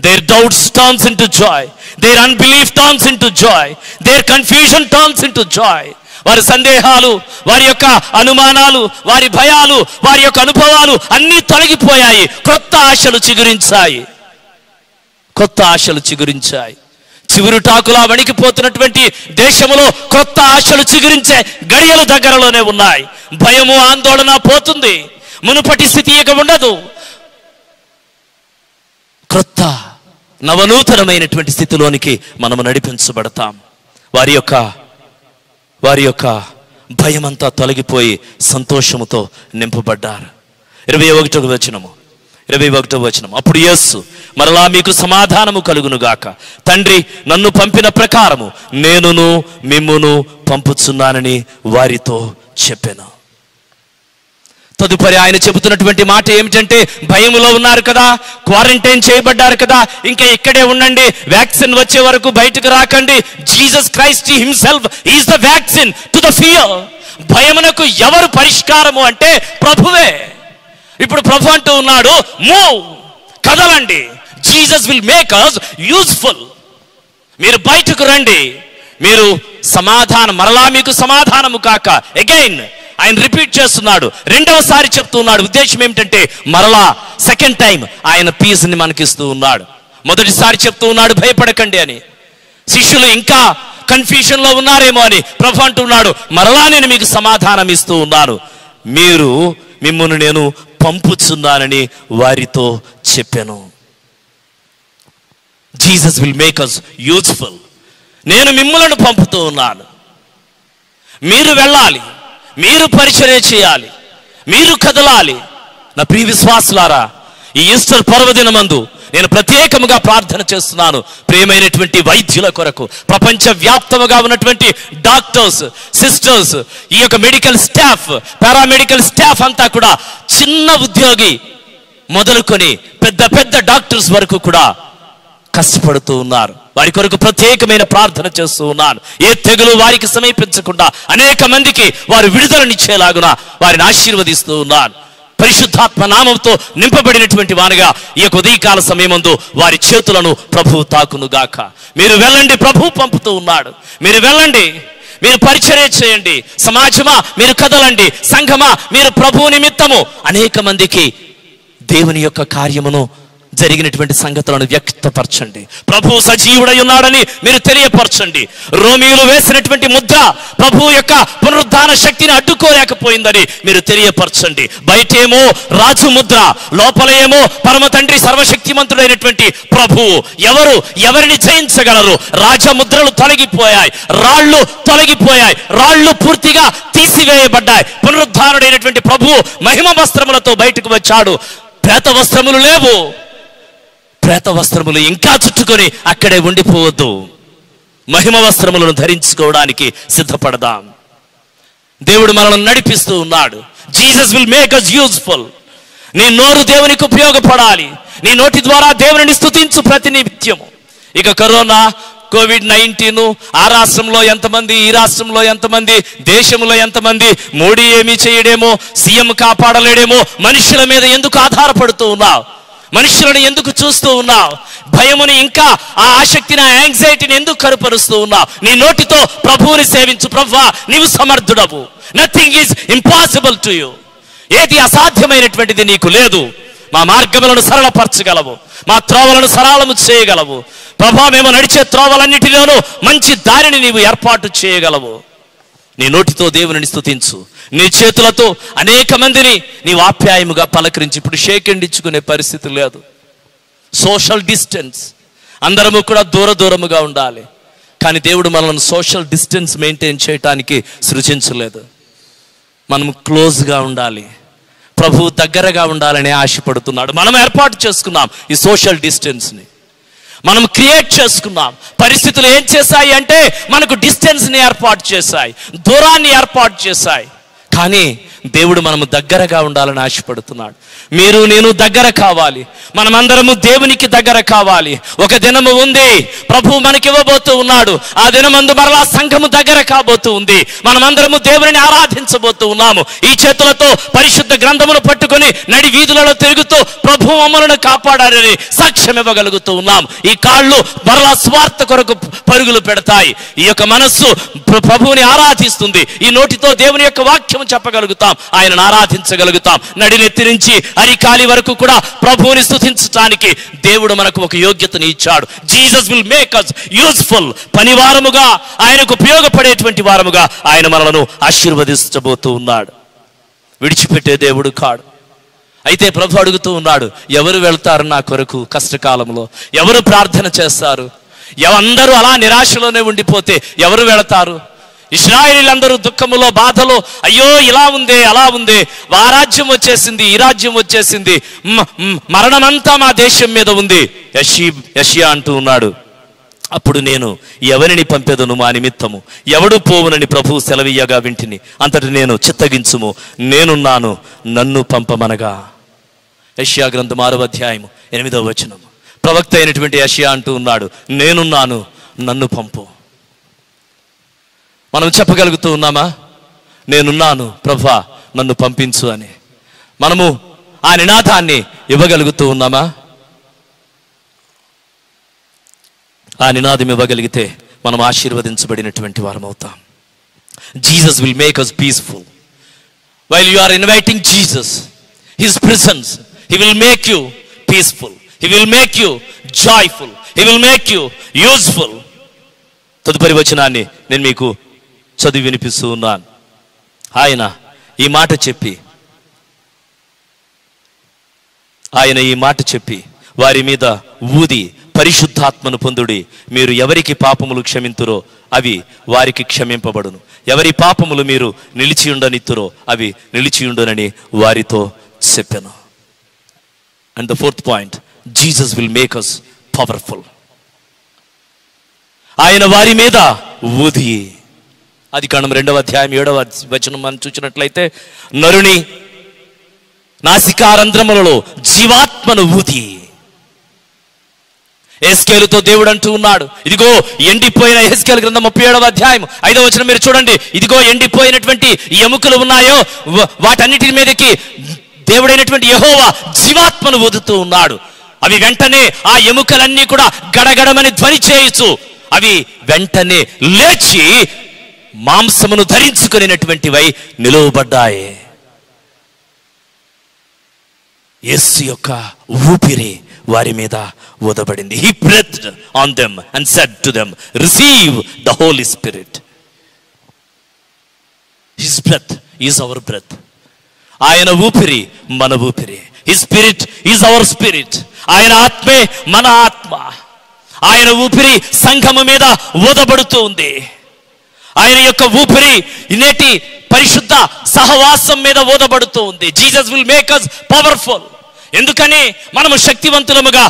Their doubts turns into joy. Their unbelief turns into joy. Their confusion turns into joy. వారి సందేహాలు, వారి యొక్క అనుమానాలు, వారి భయాలు, వారి యొక్క అనుభవాలు అన్నీ తొలగిపోయాయి. కొత్త ఆశలు చిగురించాయి, కొత్త ఆశలు చిగురించాయి. చిగురుటాకులా వణికిపోతున్నటువంటి దేశంలో కొత్త ఆశలు చిగురించే గడియలు దగ్గరలోనే ఉన్నాయి. భయము, ఆందోళన పోతుంది. మునుపటి స్థితి ఇక ఉండదు. కొత్త నవనూతనమైనటువంటి స్థితిలోనికి మనము నడిపించబడతాం. వారి యొక్క భయమంతా తొలగిపోయి సంతోషముతో నింపబడ్డారు. 21వ వచనం, అప్పుడు యేసు మరలా మీకు సమాధానము కలుగునుగాక, తండ్రి నన్ను పంపిన ప్రకారము నేనును మిమ్మును పంపుచున్నానని వారితో చెప్పాను. తదుపరి ఆయన చెబుతున్నటువంటి మాట ఏమిటంటే, భయములో ఉన్నారు కదా, క్వారంటైన్ చేయబడ్డారు కదా, ఇంకా ఇక్కడే ఉండండి, వ్యాక్సిన్ వచ్చే వరకు బయటకు రాకండి. Jesus Christ himself is the vaccine to the fear. భయమునకు ఎవరు పరిష్కారము అంటే ప్రభువే. ఇప్పుడు ప్రభు అంటూ ఉన్నాడు, మూవ్, కదలండి, Jesus will make us useful. మీరు బయటకు రండి, మీరు సమాధానం, మరలా మీకు సమాధానము కాక. అగైన్ ఆయన రిపీట్ చేస్తున్నాడు, రెండవసారి చెప్తున్నాడు. ఉద్దేశం ఏమిటంటే మరలా సెకండ్ టైం ఆయన పీస్ని మనకిస్తూ ఉన్నాడు. మొదటిసారి చెప్తూ ఉన్నాడు భయపడకండి అని. శిష్యులు ఇంకా కన్ఫ్యూషన్లో ఉన్నారేమో అని ప్రభు అంటున్నాడు, మరలా నేను మీకు సమాధానం ఇస్తూ ఉన్నాను, మీరు మిమ్మల్ని నేను పంపుచున్నానని వారితో చెప్పాను. Jesus will make us useful. నేను మిమ్మల్ని పంపుతూ ఉన్నాను, మీరు వెళ్ళాలి, మీరు పరిచర్య చేయాలి, మీరు కదలాలి. నా ప్రియ విశ్వాసులారా, ఈ ఈస్టర్ పర్వదినమందు నేను ప్రత్యేకముగా ప్రార్థన చేస్తున్నాను ప్రియమైనటువంటి వైద్యుల కొరకు, ప్రపంచ వ్యాప్తముగా ఉన్నటువంటి డాక్టర్స్, సిస్టర్స్, ఈ యొక్క మెడికల్ స్టాఫ్, పారామెడికల్ స్టాఫ్ అంతా కూడా, చిన్న ఉద్యోగి మొదలుకొని పెద్ద పెద్ద డాక్టర్స్ వరకు కూడా కష్టపడుతూ ఉన్నారు. వారి కొరకు ప్రత్యేకమైన ప్రార్థన చేస్తూ ఉన్నాను. ఏ తెగులు వారికి సమీపించకుండా అనేక మందికి వారు విడుదలనిచ్చేలాగున వారిని ఆశీర్వదిస్తూ ఉన్నాను. పరిశుద్ధాత్మ నామంతో నింపబడినటువంటి వారుగా ఈ యొక్క ఉదయకాల సమయమందు వారి చేతులను ప్రభువు తాకునుగాక. మీరు వెళ్ళండి, ప్రభువు పంపుతూ ఉన్నాడు. మీరు వెళ్ళండి, మీరు పరిచర్య చేయండి. సమాజమా మీరు కదలండి. సంఘమా మీరు ప్రభువు నిమిత్తము అనేక మందికి దేవుని యొక్క కార్యమును జరిగినటువంటి సంగతులను వ్యక్తపరచండి. ప్రభువు సజీవుడై ఉన్నాడని మీరు తెలియపరచండి. రోమీయులు వేసినటువంటి ముద్ర ప్రభువు యొక్క పునరుద్ధాన శక్తిని అడ్డుకోలేకపోయిందని మీరు తెలియపరచండి. బయటేమో రాజు ముద్ర, లోపల ఏమో పరమ తండ్రి సర్వశక్తిమంతుడైనటువంటి ప్రభువు. ఎవరిని జయించగలరు? రాజముద్రలు తొలగిపోయాయి, రాళ్ళు తొలగిపోయాయి, రాళ్ళు పూర్తిగా తీసివేయబడ్డాయి. పునరుద్ధానుడైనటువంటి ప్రభువు మహిమ వస్త్రములతో బయటకు వచ్చాడు. ప్రేత వస్త్రములు లేవు. ప్రేత వస్త్రములు ఇంకా చుట్టుకొని అక్కడే ఉండిపోవద్దు. మహిమ వస్త్రములను ధరించుకోవడానికి సిద్ధపడదాం. దేవుడు మనల్ని నడిపిస్తూ ఉన్నాడు. Jesus will make us useful. నీ నోరు దేవునికి ఉపయోగపడాలి. నీ నోటి ద్వారా దేవుని స్తుతించు ప్రతినిత్యము. ఇక కరోనా, కోవిడ్-19, ఆ రాష్ట్రంలో ఎంతమంది, ఈ రాష్ట్రంలో ఎంతమంది, దేశంలో ఎంతమంది, మోడీ ఏమీ చేయడేమో, సీఎం కాపాడలేడేమో, మనుషుల మీద ఎందుకు ఆధారపడుతూ ఉన్నావు? మనుషులను ఎందుకు చూస్తూ ఉన్నావు? భయముని ఇంకా ఆ ఆసక్తిని, ఆ యాంగ్జైటీని ఎందుకు కరుపరుస్తూ ఉన్నావు? నీ నోటితో ప్రభువుని సేవించు. ప్రభువా నీవు సమర్థుడవు. Nothing is impossible to you. ఏది అసాధ్యమైనటువంటిది నీకు లేదు. మా మార్గములను సరళపరచగలవు, మా త్రోవలను సరళము చేయగలవు. ప్రభువా మేము నడిచే త్రోవలన్నిటిలోనూ మంచి దారిని నీవు ఏర్పాటు చేయగలవు. నీ నోటితో దేవుని స్తుతించు. నీ చేతులతో అనేక మందిని నీవు ఆప్యాయముగా పలకరించి. ఇప్పుడు షేక్ హ్యాండ్ ఇచ్చుకునే పరిస్థితి లేదు. సోషల్ డిస్టెన్స్, అందరము కూడా దూరముగా ఉండాలి. కానీ దేవుడు మనల్ని సోషల్ డిస్టెన్స్ మెయింటైన్ చేయటానికి సృజించలేదు. మనం క్లోజ్గా ఉండాలి, ప్రభువు దగ్గరగా ఉండాలని ఆశపడుతున్నాడు. మనం ఏర్పాటు చేసుకున్నాం ఈ సోషల్ డిస్టెన్స్ని, మనం క్రియేట్ చేసుకున్నాం. పరిస్థితులు ఏం చేశాయి అంటే మనకు డిస్టెన్స్ని ఏర్పాటు చేశాయి, దూరాన్ని ఏర్పాటు చేశాయి. కానీ దేవుడు మనము దగ్గరగా ఉండాలని ఆశపడుతున్నాడు. మీరు నేను దగ్గర కావాలి, మనమందరము దేవునికి దగ్గర కావాలి. ఒక దినము ఉంది, ప్రభువు మనకి ఇవ్వబోతూ ఉన్నాడు. ఆ దినమందు మరలా సంఘము దగ్గర కాబోతూ ఉంది. మనమందరము దేవుని ఆరాధించబోతూ ఉన్నాము. ఈ చేతులతో పరిశుద్ధ గ్రంథమును పట్టుకొని నడి వీధులలో తిరుగుతూ ప్రభువు మమ్మలను కాపాడాలని సాక్ష్యం ఇవ్వగలుగుతూ ఉన్నాం. ఈ కాళ్ళు మరలా స్వార్థ కొరకు పరుగులు పెడతాయి. ఈ యొక్క మనస్సు ప్రభువుని ఆరాధిస్తుంది. ఈ నోటితో దేవుని యొక్క వాక్యం చెప్పగలుగుతాం, ఆయనను ఆరాధించగలుగుతాం. నడినెత్తి నుంచి అరికాలి వరకు కూడా ప్రభువుని స్తుతించడానికి దేవుడు మనకు ఒక యోగ్యతని ఇచ్చాడు. Jesus will make us useful. పనివారముగా, ఆయనకు ఉపయోగపడేటువంటి వారముగా ఆయన మనలను ఆశీర్వదించబోతూ ఉన్నాడు. విడిచిపెట్టే దేవుడు కాడు. అయితే ప్రభు అడుగుతూ ఉన్నాడు, ఎవరు వెళ్తారు నా కొరకు కష్టకాలంలో? ఎవరు ప్రార్థన చేస్తారు? అందరూ అలా నిరాశలోనే ఉండిపోతే ఎవరు వెళతారు? ఇశ్రాయేలీలందరూ దుఃఖములో, బాధలో, అయ్యో ఇలా ఉందే, అలా ఉందే, ఆ రాజ్యం వచ్చేసింది, ఈ రాజ్యం వచ్చేసింది, మరణమంతా మా దేశం మీద ఉంది. యెషయా అంటూ ఉన్నాడు, అప్పుడు నేను ఎవరిని పంపెదను మా నిమిత్తము? ఎవడు పోవునని ప్రభువు సెలవీయగా వింటిని. అంతటి నేను చిత్తగించుము, నేనున్నాను, నన్ను పంపమనగా. యెషయా గ్రంథం 6వ అధ్యాయము 8వ వచనం. ప్రవక్త అయినటువంటి యెషయా అంటూ ఉన్నాడు, నేనున్నాను, నన్ను పంపు. మనం చెప్పగలుగుతూ ఉన్నామా? నేనున్నాను ప్రభువా, నన్ను పంపించు అని. మనము ఆ నినాదాన్ని ఇవ్వగలుగుతూ ఉన్నామా? ఆ నినాదం ఇవ్వగలిగితే మనం ఆశీర్వదించబడినటువంటి వారం అవుతాం. Jesus will make us peaceful. While you are inviting Jesus, His presence, He will make you peaceful. He will make you joyful. He will make you useful. తదుపరి వచనాన్ని నేను మీకు చదివి వినిపిస్తూ ఉన్నాను. ఆయన ఈ మాట చెప్పి వారి మీద ఊది పరిశుద్ధాత్మను పొందుడి. మీరు ఎవరికి పాపములు క్షమింతురో అవి వారికి క్షమింపబడును. ఎవరి పాపములు మీరు నిలిచి ఉండనిత్తురో అవి నిలిచి ఉండునని వారితో చెప్పెను. And the fourth point, Jesus will make us powerful. ఆయన వారి మీద ఊది. ఆదికాండం 2వ అధ్యాయం 7వ వచనం మనం చూసినట్లయితే, నరుని నాసికారంధ్రములలో జీవాత్మను ఊది. ఎహెజ్కేలుతో దేవుడు అంటూ ఉన్నాడు, ఇదిగో ఎండిపోయిన, ఎహెజ్కేలు గ్రంథం 37వ అధ్యాయం 5వ వచనం మీరు చూడండి, ఇదిగో ఎండిపోయినటువంటి ఎముకలు ఉన్నాయో వాటన్నిటి మీదకి దేవుడైనటువంటి యెహోవా జీవాత్మను ఊదుతూ ఉన్నాడు. అవి వెంటనే ఆ ఎముకలన్నీ కూడా గడగడమని ధ్వని చేయొచ్చు. అవి వెంటనే లేచి మాంసమును ధరించుకునేటువంటివై నిలువబడ్డాయి. యేసు యొక్క ఊపిరి వారి మీద ఊదబడింది. He breathed on them and said to them, receive the Holy Spirit. His breath is our breath. ఆయన ఊపిరి మన ఊపిరి. His spirit is our spirit. ఆయన ఆత్మే మన ఆత్మ. ఆయన ఊపిరి సంఘము మీద ఊదబడుతూ ఉంది. ఆయన యొక్క ఊపిరి నేటి పరిశుద్ధ సహవాసం మీద ఊదబడుతూ ఉంది. Jesus will make us powerful. ఎందుకని మనము శక్తివంతులముగా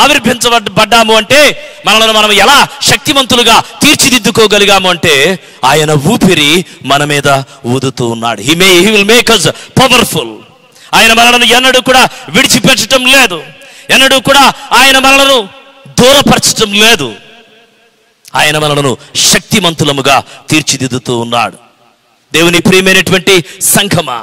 ఆవిర్భించబడ్డాము అంటే, మనల్ని మనం ఎలా శక్తివంతులుగా తీర్చిదిద్దుకోగలిగాము అంటే, ఆయన ఊపిరి మన మీద ఊదుతూ ఉన్నాడు. He will make us powerful. ఆయన మనలను ఎన్నడూ కూడా విడిచిపెట్టడం లేదు. ఎన్నడూ కూడా ఆయన మనలను దూరపరచడం లేదు. ఆయన మనలను శక్తిమంతులముగా తీర్చిదిద్దుతూ ఉన్నాడు. దేవుని ప్రియమైనటువంటి సంఘమా,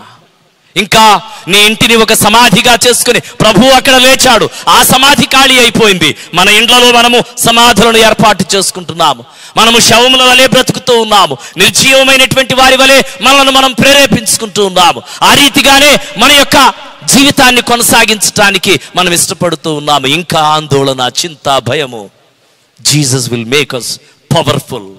ఇంకా నీ ఇంటిని ఒక సమాధిగా చేసుకుని ప్రభువు అక్కడ లేచాడు. ఆ సమాధి ఖాళీ అయిపోయింది. మన ఇండ్లలో మనము సమాధులను ఏర్పాటు చేసుకుంటున్నాము. మనము శవముల వలె బ్రతుకుతూ ఉన్నాము. నిర్జీవమైనటువంటి వారి వలె మనల్ని మనం ప్రేరేపించుకుంటూ ఉన్నాము. ఆ రీతిగానే మన యొక్క జీవితాన్ని కొనసాగించడానికి మనం ఇష్టపడుతూ ఉన్నాము. ఇంకా ఆందోళన, చింత, భయము. Jesus will make us powerful.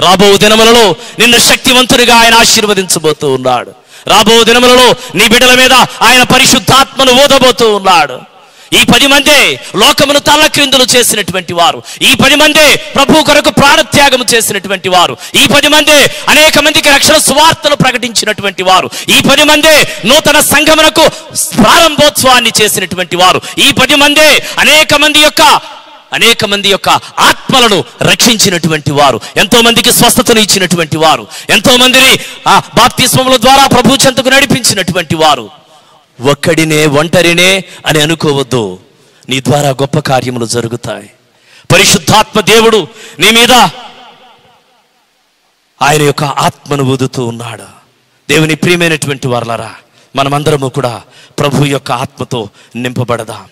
రాబో దినములలో నిన్ను శక్తివంతునిగా ఆయన ఆశీర్వదించబోతూ ఉన్నాడు. రాబో దినములలో నీ బిడ్డల మీద ఆయన పరిశుద్ధాత్మను ఊదబోతూ ఉన్నాడు. ఈ 10 మందే లోకమును తల్లక్రిందులు చేసినటువంటి వారు. ఈ 10 మందే ప్రభు కొరకు ప్రాణత్యాగము చేసినటువంటి వారు. ఈ 10 మందే అనేక మందికి రక్షణ సువార్తను ప్రకటించినటువంటి వారు. ఈ 10 మందే నూతన సంఘమునకు ప్రారంభోత్సవాన్ని చేసినటువంటి వారు. ఈ 10 మందే అనేక మంది యొక్క ఆత్మలను రక్షించినటువంటి వారు. ఎంతో మందికి స్వస్థతను ఇచ్చినటువంటి వారు. ఎంతో మందిని ఆ బాప్తిస్మముల ద్వారా ప్రభు చెంతకు నడిపించినటువంటి వారు. ఒంటరినే అని అనుకోవద్దు. నీ ద్వారా గొప్ప కార్యములు జరుగుతాయి. పరిశుద్ధాత్మ దేవుడు నీ మీద ఆయన యొక్క ఆత్మను ఊదుతూ ఉన్నాడు. దేవుని ప్రియమైనటువంటి వారలారా, మనమందరము కూడా ప్రభు యొక్క ఆత్మతో నింపబడదాం.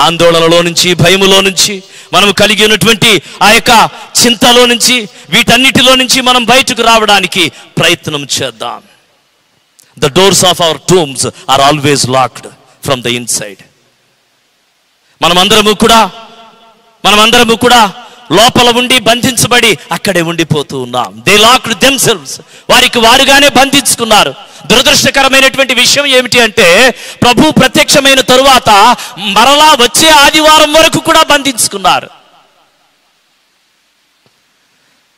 ఆందోళనలో నుంచి, భయములో నుంచి, మనం కలిగి ఉన్నటువంటి ఆ యొక్క చింతలో నుంచి, వీటన్నిటిలో నుంచి మనం బయటకు రావడానికి ప్రయత్నం చేద్దాం. The doors of our tombs are always locked from the inside. మనమందరము కూడా లోపల ఉండి బంధించబడి అక్కడే ఉండిపోతూ ఉన్నాం. They locked themselves. వారికి వారుగానే బంధించుకున్నారు. దురదృష్టకరమైనటువంటి విషయం ఏమిటి అంటే, ప్రభు ప్రత్యక్షమైన తరువాత మరలా వచ్చే ఆదివారం వరకు కూడా బంధించుకున్నారు.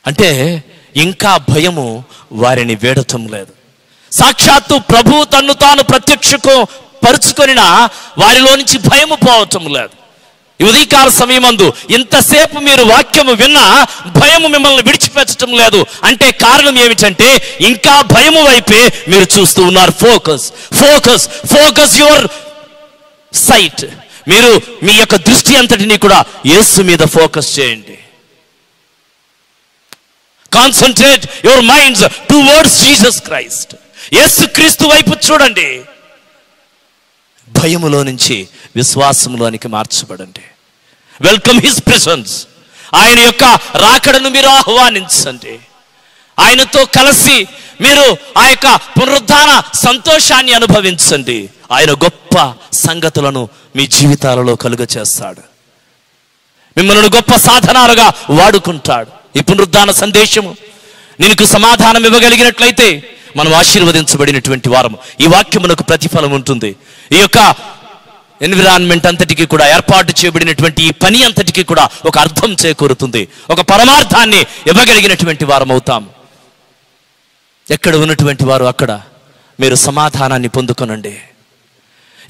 అంటే ఇంకా భయము వారిని వేడటం లేదు. సాక్షాత్తు ప్రభు తన్ను తాను పరుచుకొనిన వారిలో నుంచి భయము పోవటం లేదు. ఈ ఉదయకాల సమయమందు ఇంతసేపు మీరు వాక్యము విన్నా భయము మిమ్మల్ని విడిచిపెట్టడం లేదు. అంటే కారణం ఏమిటంటే, ఇంకా భయము వైపే మీరు చూస్తూ ఉన్నారు. Focus your sight. మీరు మీ యొక్క దృష్టి అంతటిని కూడా యేసు మీద ఫోకస్ చేయండి. Concentrate your minds towards Jesus Christ. Yesu Kristu వైపు చూడండి. భయములో నుంచి విశ్వాసములోనికి మార్చబడండి. Welcome his presence. ఆయన యొక్క రాకడను మీరు ఆహ్వానించండి. ఆయనతో కలిసి మీరు ఆ యొక్క పునరుద్ధాన సంతోషాన్ని అనుభవించండి. ఆయన గొప్ప సంగతులను మీ జీవితాలలో కలుగ చేస్తాడు. మిమ్మల్ని గొప్ప సాధనాలుగా వాడుకుంటాడు. ఈ పునరుద్ధాన సందేశము నీకు సమాధానం ఇవ్వగలిగినట్లయితే మనం ఆశీర్వదించబడినటువంటి వారము. ఈ వాక్యమునకు ప్రతిఫలం ఉంటుంది. ఈ యొక్క ఎన్విరాన్మెంట్ అంతటికి కూడా ఏర్పాటు చేయబడినటువంటి ఈ పని అంతటికి కూడా ఒక అర్థం చేకూరుతుంది. ఒక పరమార్థాన్ని ఇవ్వగలిగినటువంటి వారం అవుతాం. ఎక్కడ ఉన్నటువంటి వారు అక్కడ మీరు సమాధానాన్ని పొందుకొనండి.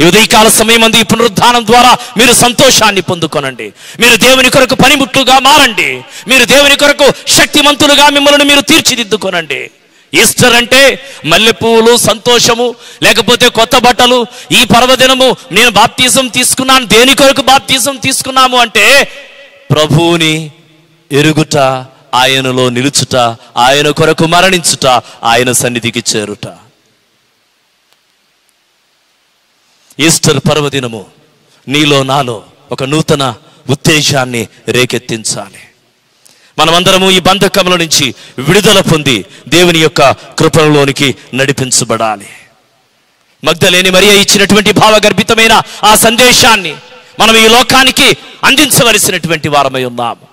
ఈ ఉదయకాల సమయం అందు ఈ పునరుద్ధానం ద్వారా మీరు సంతోషాన్ని పొందుకొనండి. మీరు దేవుని కొరకు పనిముట్లుగా మారండి. మీరు దేవుని కొరకు శక్తిమంతులుగా మిమ్మల్ని మీరు తీర్చిదిద్దుకొనండి. ఈస్టర్ అంటే మల్లెపూలు, సంతోషము, లేకపోతే కొత్త బట్టలు. ఈ పర్వదినము నేను బాప్తిజం తీసుకున్నాను. దేని కొరకు బాప్తిజం తీసుకున్నాము అంటే ప్రభువుని ఎరుగుట, ఆయనలో నిలుచుట, ఆయన కొరకు మరణించుట, ఆయన సన్నిధికి చేరుట. ఈస్టర్ పర్వదినము నీలో నాలో ఒక నూతన ఉత్తేజాన్ని రేకెత్తించాలి. మనమందరము ఈ బంధకముల నుంచి విడుదల పొంది దేవుని యొక్క కృపలోనికి నడిపించబడాలి. మగ్దలేని మరియ ఇచ్చినటువంటి భావగర్భితమైన ఆ సందేశాన్ని మనం ఈ లోకానికి అందించవలసినటువంటి వారమై ఉన్నాము.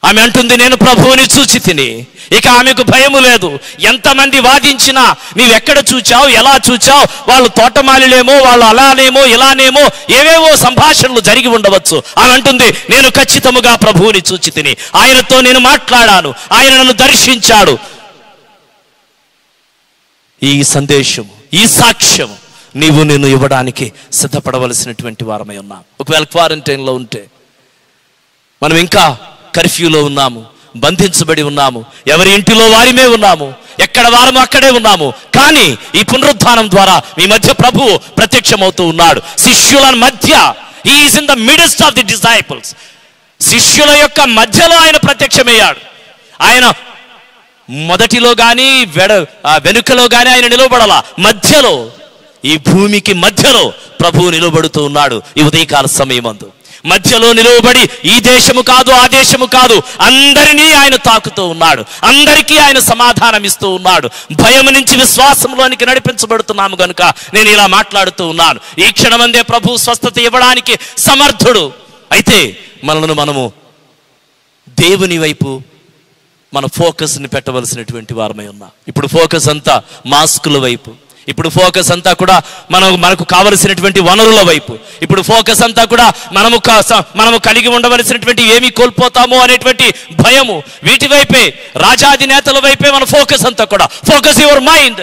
ఆమె అంటుంది, నేను ప్రభువుని చూచి తిని. ఇక ఆమెకు భయము లేదు. ఎంతమంది వాదించినా నీవెక్కడ చూచావు, ఎలా చూచావు, వాళ్ళు తోటమాలిలేమో, వాళ్ళు అలానేమో ఇలానేమో ఏవేవో సంభాషణలు జరిగి ఉండవచ్చు. ఆమె అంటుంది, నేను ఖచ్చితముగా ప్రభువుని చూచి తిని. ఆయనతో నేను మాట్లాడాను, ఆయన నన్ను దర్శించాడు. ఈ సందేశము, ఈ సాక్ష్యం నీవు నేను ఇవ్వడానికి సిద్ధపడవలసినటువంటి వారమై ఉన్నాం. ఒకవేళ క్వారంటైన్లో ఉంటే, మనం ఇంకా కర్ఫ్యూలో ఉన్నాము, బంధించబడి ఉన్నాము, ఎవరి ఇంటిలో వారిమే ఉన్నాము, ఎక్కడ వారము అక్కడే ఉన్నాము. కానీ ఈ పునరుద్ధానం ద్వారా మీ మధ్య ప్రభువు ప్రత్యక్షమవుతూ ఉన్నాడు. శిష్యుల మధ్య, he is in the midst of the disciples. శిష్యుల యొక్క మధ్యలో ఆయన ప్రత్యక్షమయ్యాడు. ఆయన మొదటిలో కానీ వెనుకలో కానీ ఆయన నిలబడాల, మధ్యలో, ఈ భూమికి మధ్యలో ప్రభువు నిలబడుతూ ఉన్నాడు. ఈ ఉదయకాల సమయమందు మధ్యలో నిలువబడి ఈ దేశము కాదు, ఆ దేశము కాదు, అందరినీ ఆయన తాకుతూ ఉన్నాడు. అందరికీ ఆయన సమాధానం ఇస్తూ ఉన్నాడు. భయం నుంచి విశ్వాసంలోనికి నడిపించబడుతున్నాము కనుక నేను ఇలా మాట్లాడుతూ ఉన్నాను. ఈ క్షణమందే ప్రభు స్వస్థత ఇవ్వడానికి సమర్థుడు. అయితే మనము దేవుని వైపు మన ఫోకస్ని పెట్టవలసినటువంటి వారమై ఉన్నాం. ఇప్పుడు ఫోకస్ అంతా మాస్కుల వైపు, ఇప్పుడు ఫోకస్ అంతా కూడా మనకు కావలసినటువంటి వనరుల వైపు, ఇప్పుడు ఫోకస్ అంతా కూడా మనము కలిగి ఉండవలసినటువంటి ఏమి కోల్పోతామో అనేటువంటి భయము, వీటి వైపే, రాజాధినేతల వైపే మన ఫోకస్ అంతా కూడా. Focus your mind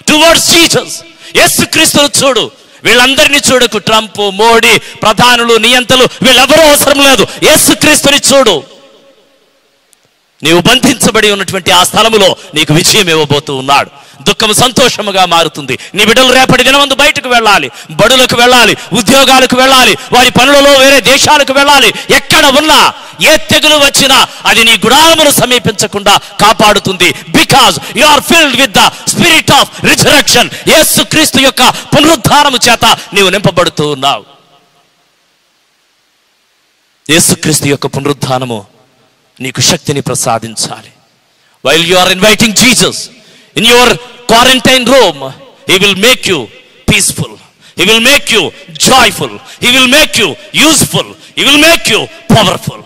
towards Jesus. యేసుక్రీస్తును చూడు. వీళ్ళందరినీ చూడకు. ట్రంప్, మోడీ, ప్రధానులు, నియంతలు, వీళ్ళెవరూ అవసరం లేదు. యేసుక్రీస్తుని చూడు. నీవు బంధించబడి ఉన్నటువంటి ఆ స్థలములో నీకు విజయం ఇవ్వబోతూ ఉన్నాడు. దుఃఖము సంతోషముగా మారుతుంది. నీ బిడ్డలు రేపటి దినమందు బయటకు వెళ్ళాలి, బడులకు వెళ్ళాలి, ఉద్యోగాలకు వెళ్ళాలి, వారి పనులలో వేరే దేశాలకు వెళ్ళాలి. ఎక్కడ ఉన్నా, ఏ తెగులు వచ్చినా అది నీ గుడారమును సమీపించకుండా కాపాడుతుంది. Because you are filled with the spirit of resurrection. యేసుక్రీస్తు యొక్క పునరుద్ధానము చేత నీవు నింపబడుతూ ఉన్నావు. యేసుక్రీస్తు యొక్క పునరుద్ధానము నీకు శక్తిని ప్రసాదించాలి. While you are inviting Jesus in your quarantine room, he will make you peaceful, he will make you joyful, he will make you useful, he will make you powerful.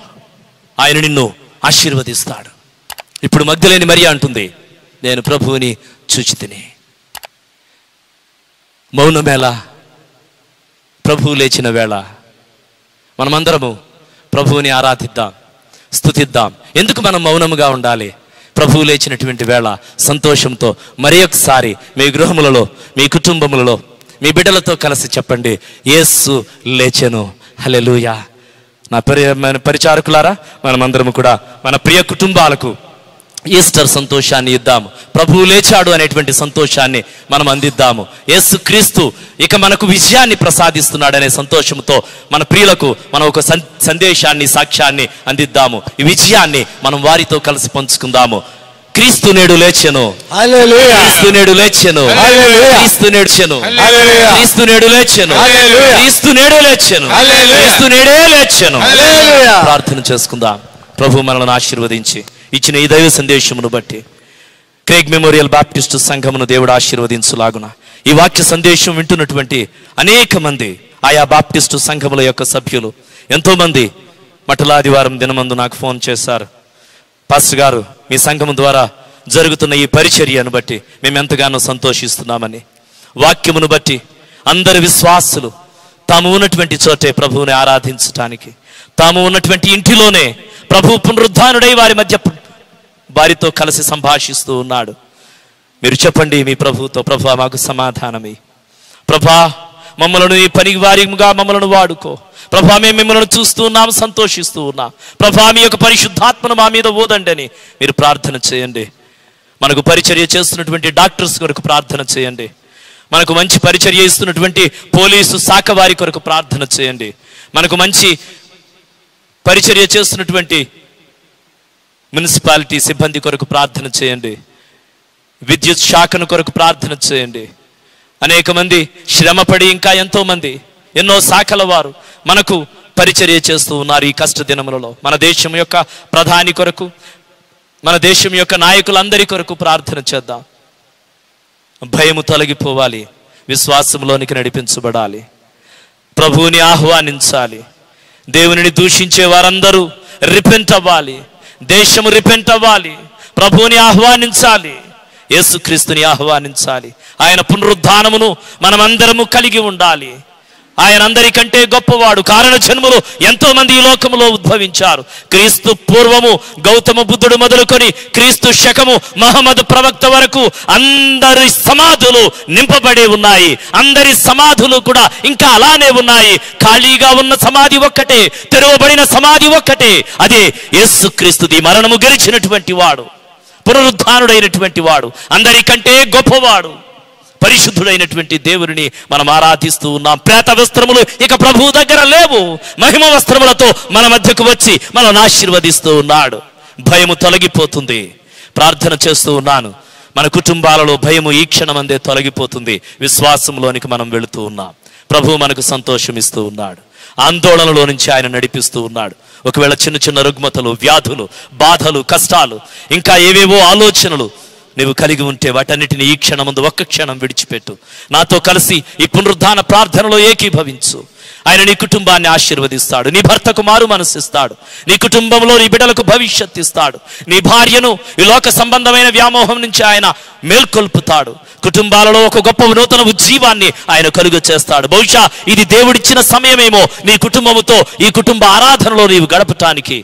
ఆయన నిన్ను ఆశీర్వదిస్తాడు. ఇప్పుడు మగ్దలేని మరియ అంటుంది, నేను ప్రభువుని చూచి తిని. మౌనమేళ, ప్రభువు లేచిన వేళ మనమందరము ప్రభువుని ఆరాధిద్దాం, స్తుతిద్దాం. ఎందుకు మనం మౌనముగా ఉండాలి? ప్రభువు లేచినటువంటి వేళ సంతోషంతో మరి ఒకసారి మీ గృహములలో, మీ కుటుంబములలో, మీ బిడ్డలతో కలిసి చెప్పండి, యేసు లేచెను, హల్లెలూయా. నా పరిచారకులారా, మనమందరము కూడా మన ప్రియ కుటుంబాలకు ఈస్టర్ సంతోషాన్ని ఇద్దాము. ప్రభువు లేచాడు అనేటువంటి సంతోషాన్ని మనం అందిద్దాము. యేసుక్రీస్తు ఇక మనకు విజయాన్ని ప్రసాదిస్తున్నాడనే సంతోషంతో మన ప్రియులకు మనం ఒక సందేశాన్ని, సాక్ష్యాన్ని అందిద్దాము. ఈ విజయాన్ని మనం వారితో కలిసి పంచుకుందాము. క్రీస్తు నేడు లేచెను, క్రీస్తు నేడు లేచెను, క్రీస్తు నేడుచెను, క్రీస్తు నేడు లేచెను, క్రీస్తు నేడు లేచెను, క్రీస్తు నేడే లేచెను. ప్రార్థన చేసుకుందాం. ప్రభు మనల్ని ఆశీర్వదించి ఇచ్చిన ఈ దైవ సందేశమును బట్టి క్రేగ్ మెమోరియల్ బాప్టిస్టు సంఘమును దేవుడు ఆశీర్వదించులాగున ఈ వాక్య సందేశం వింటున్నటువంటి అనేక మంది ఆయా బాప్టిస్టు సంఘముల యొక్క సభ్యులు ఎంతోమంది మఠలాదివారం దినమందు నాకు ఫోన్ చేశారు. పాస్టర్ గారు, మీ సంఘము ద్వారా జరుగుతున్న ఈ పరిచర్యను బట్టి మేము ఎంతగానో సంతోషిస్తున్నామని, వాక్యమును బట్టి అందరి విశ్వాసులు తాము ఉన్నటువంటి చోటే ప్రభువుని ఆరాధించటానికి, తాము ఉన్నటువంటి ఇంటిలోనే ప్రభు పునరుద్ధానుడై వారి మధ్య వారితో కలిసి సంభాషిస్తూ ఉన్నాడు. మీరు చెప్పండి మీ ప్రభువుతో, ప్రభా మాకు సమాధానమే, ప్రభా మమ్మలను ఈ పని వారిగా మమ్మలను వాడుకో, ప్రభా మేము మిమ్మల్ని చూస్తూ ఉన్నాం, సంతోషిస్తూ ఉన్నాం, ప్రభా మీ యొక్క పరిశుద్ధాత్మను మా మీద ఓదండి అని మీరు ప్రార్థన చేయండి. మనకు పరిచర్య చేస్తున్నటువంటి డాక్టర్స్ కొరకు ప్రార్థన చేయండి. మనకు మంచి పరిచర్య ఇస్తున్నటువంటి పోలీసు శాఖ వారి కొరకు ప్రార్థన చేయండి. మనకు మంచి పరిచర్య చేస్తున్నటువంటి మున్సిపాలిటీ సిబ్బంది కొరకు ప్రార్థన చేయండి. విద్యుత్ శాఖను కొరకు ప్రార్థన చేయండి. అనేక మంది శ్రమపడి ఇంకా ఎంతో మంది ఎన్నో శాఖల వారు మనకు పరిచర్య చేస్తూ ఉన్నారు ఈ కష్ట దినములలో. మన దేశం యొక్క ప్రధాని కొరకు, మన దేశం యొక్క నాయకులందరి కొరకు ప్రార్థన చేద్దాం. భయము తొలగిపోవాలి, విశ్వాసంలోనికి నడిపించబడాలి, ప్రభువుని ఆహ్వానించాలి. దేవునిని దూషించే వారందరూ రిపెంట్ అవ్వాలి, దేశము రిపెంట్ అవ్వాలి, ప్రభువుని ఆహ్వానించాలి, యేసుక్రీస్తుని ఆహ్వానించాలి. ఆయన పునరుద్ధానమును మనమందరము కలిగి ఉండాలి. ఆయన అందరికంటే గొప్పవాడు. కారణ జన్ములు ఎంతో మంది ఈ లోకములో ఉద్భవించారు. క్రీస్తు పూర్వము గౌతమ బుద్ధుడు మొదలుకొని క్రీస్తు శకము మహమ్మద్ ప్రవక్త వరకు అందరి సమాధులు నింపబడి ఉన్నాయి. అందరి సమాధులు కూడా ఇంకా అలానే ఉన్నాయి. ఖాళీగా ఉన్న సమాధి ఒక్కటే, తెరవబడిన సమాధి ఒక్కటే, అదే యేసుక్రీస్తుది. మరణము గెలిచినటువంటి వాడు, పునరుద్ధానుడైనటువంటి వాడు, అందరికంటే గొప్పవాడు, పరిశుద్ధుడైనటువంటి దేవుని మనం ఆరాధిస్తూ ఉన్నాం. ప్రేత వస్త్రములు ఇక ప్రభువు దగ్గర లేవు. మహిమ వస్త్రములతో మన మధ్యకు వచ్చి మనల్ని ఆశీర్వదిస్తూ ఉన్నాడు. భయము తొలగిపోతుంది. ప్రార్థన చేస్తూ ఉన్నాను, మన కుటుంబాలలో భయము ఈ క్షణమందే తొలగిపోతుంది. విశ్వాసంలోనికి మనం వెళుతూ ఉన్నాం. ప్రభువు మనకు సంతోషం ఇస్తూ ఉన్నాడు. ఆందోళనలో నుంచి ఆయన నడిపిస్తూ ఉన్నాడు. ఒకవేళ చిన్న చిన్న రుగ్మతలు, వ్యాధులు, బాధలు, కష్టాలు, ఇంకా ఏవేవో ఆలోచనలు నీవు కలిగి ఉంటే వాటన్నిటిని ఈ క్షణమందు ఒక్క క్షణం విడిచిపెట్టు. నాతో కలిసి ఈ పునరుద్ధాన ప్రార్థనలో ఏకీభవించు. ఆయన నీ కుటుంబాన్ని ఆశీర్వదిస్తాడు. నీ భర్తకు మారు మనసిస్తాడు. నీ కుటుంబంలో నీ బిడ్డలకు భవిష్యత్తు ఇస్తాడు. నీ భార్యను ఈ లోక సంబంధమైన వ్యామోహం నుంచి ఆయన మేల్కొల్పుతాడు. కుటుంబాలలో ఒక గొప్ప నూతన ఉజ్జీవాన్ని ఆయన కలుగ చేస్తాడు. బహుశా ఇది దేవుడిచ్చిన సమయమేమో నీ కుటుంబముతో ఈ కుటుంబ ఆరాధనలో నీవు గడపటానికి.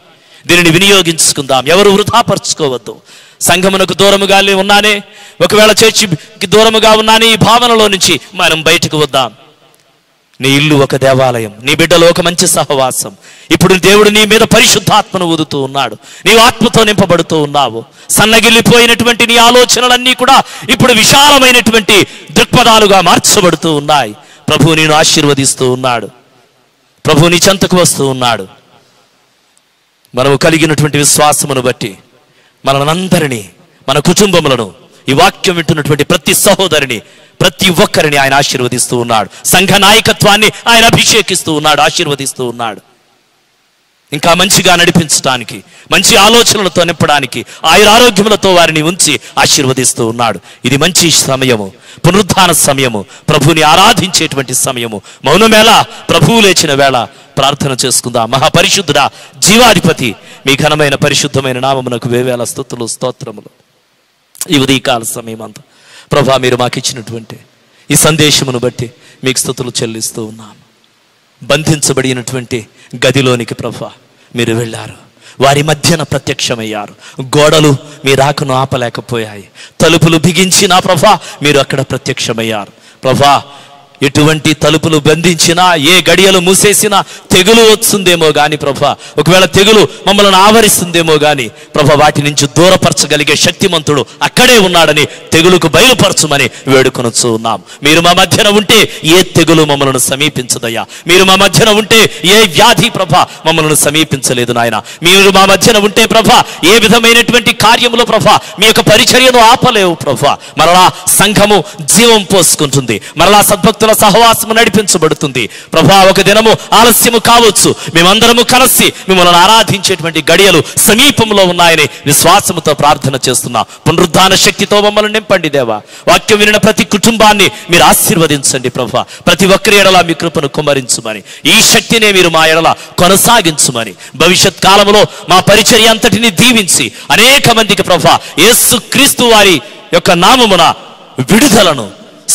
దీనిని వినియోగించుకుందాం. ఎవరు వృధాపరచుకోవద్దు. సంఘమునకు దూరముగా ఉన్నానే, ఒకవేళ చర్చికి దూరముగా ఉన్నానే, ఈ భావనలో నుంచి మనం బయటకు వద్దాం. నీ ఇల్లు ఒక దేవాలయం, నీ బిడ్డలో ఒక మంచి సహవాసం. ఇప్పుడు దేవుడు నీ మీద పరిశుద్ధాత్మను ఊదుతూ ఉన్నాడు. నీవు ఆత్మతో నింపబడుతూ ఉన్నావు. సన్నగిల్లిపోయినటువంటి నీ ఆలోచనలన్నీ కూడా ఇప్పుడు విశాలమైనటువంటి దృక్పథాలుగా మార్చబడుతూ ఉన్నాయి. ప్రభువు నేను ఆశీర్వదిస్తూ ఉన్నాడు. ప్రభువు నీ చెంతకు వస్తూ ఉన్నాడు. మనము కలిగినటువంటి విశ్వాసమును బట్టి మనలందరినీ, మన కుటుంబములను, ఈ వాక్యం వింటున్నటువంటి ప్రతి సహోదరిని, ప్రతి ఒక్కరిని ఆయన ఆశీర్వదిస్తూ ఉన్నాడు. సంఘ నాయకత్వాన్ని ఆయన అభిషేకిస్తూ ఉన్నాడు, ఆశీర్వదిస్తూ ఉన్నాడు. ఇంకా మంచిగా నడిపించడానికి, మంచి ఆలోచనలతో నింపడానికి, ఆయురారోగ్యములతో వారిని ఉంచి ఆశీర్వదిస్తూ ఉన్నాడు. ఇది మంచి సమయము, పునరుద్ధాన సమయము, ప్రభువుని ఆరాధించేటువంటి సమయము. మౌనమేళ, ప్రభువు లేచిన వేళ ప్రార్థన చేసుకుందాం. మహాపరిశుద్ధుడా, జీవాధిపతి, మీ ఘనమైన పరిశుద్ధమైన నామమునకు వేవేల స్తుతులు, స్తోత్రములు. ఈ ఉదయకాల సమయం అంతా ప్రభా మీరు మాకు ఇచ్చినటువంటి ఈ సందేశమును బట్టి మీకు స్తుతులు చెల్లిస్తూ ఉన్నాము. బంధించబడినటువంటి గదిలోనికి ప్రభా మీరు వెళ్ళారు. వారి మధ్యన ప్రత్యక్షమయ్యారు. గోడలు మీ రాకను ఆపలేకపోయాయి. తలుపులు బిగించిన ప్రభా మీరు అక్కడ ప్రత్యక్షమయ్యారు. ప్రభా ఎటువంటి తలుపులు బంధించినా, ఏ గడియలు మూసేసినా తెగులు వస్తుందేమో గాని ప్రభా, ఒకవేళ తెగులు మమ్మల్ని ఆవరిస్తుందేమో గాని ప్రభా, వాటి నుంచి దూరపరచగలిగే శక్తిమంతుడు అక్కడే ఉన్నాడని తెగులుకు బయలుపరచుమని వేడుకొనొచ్చు ఉన్నాం. మీరు మా మధ్యన ఉంటే ఏ తెగులు మమ్మల్ని సమీపించదయ్యా. మీరు మా మధ్యన ఉంటే ఏ వ్యాధి ప్రభా మమ్మల్ని సమీపించలేదు నాయన. మీరు మా మధ్యన ఉంటే ప్రభా ఏ విధమైనటువంటి కార్యములు ప్రభా మీ యొక్క పరిచర్యను ఆపలేవు ప్రభా. మరలా సంఘము జీవం పోసుకుంటుంది. మరలా సద్భక్తుల నూతన సహవాసము నడిపించబడుతుంది. ప్రభా, ఒక దినము ఆలస్యము కావచ్చు, మేమందరము కలిసి మిమ్మల్ని ఆరాధించేటువంటి గడియలు సమీపంలో ఉన్నాయని విశ్వాసముతో ప్రార్థన చేస్తున్నా. పునరుద్ధాన శక్తితో మమ్మల్ని నింపండి దేవా. వాక్యం వినిన ప్రతి కుటుంబాన్ని మీరు ఆశీర్వదించండి ప్రభా. ప్రతి ఒక్కరి ఎడల మీ కృపను కుమ్మరించుమని, ఈ శక్తినే మీరు మా ఎడల కొనసాగించుమని, భవిష్యత్ కాలంలో మా పరిచర్య అంతటిని దీవించి అనేక మందికి ప్రభా యేసు క్రీస్తు వారి యొక్క నామమున విడుదలను,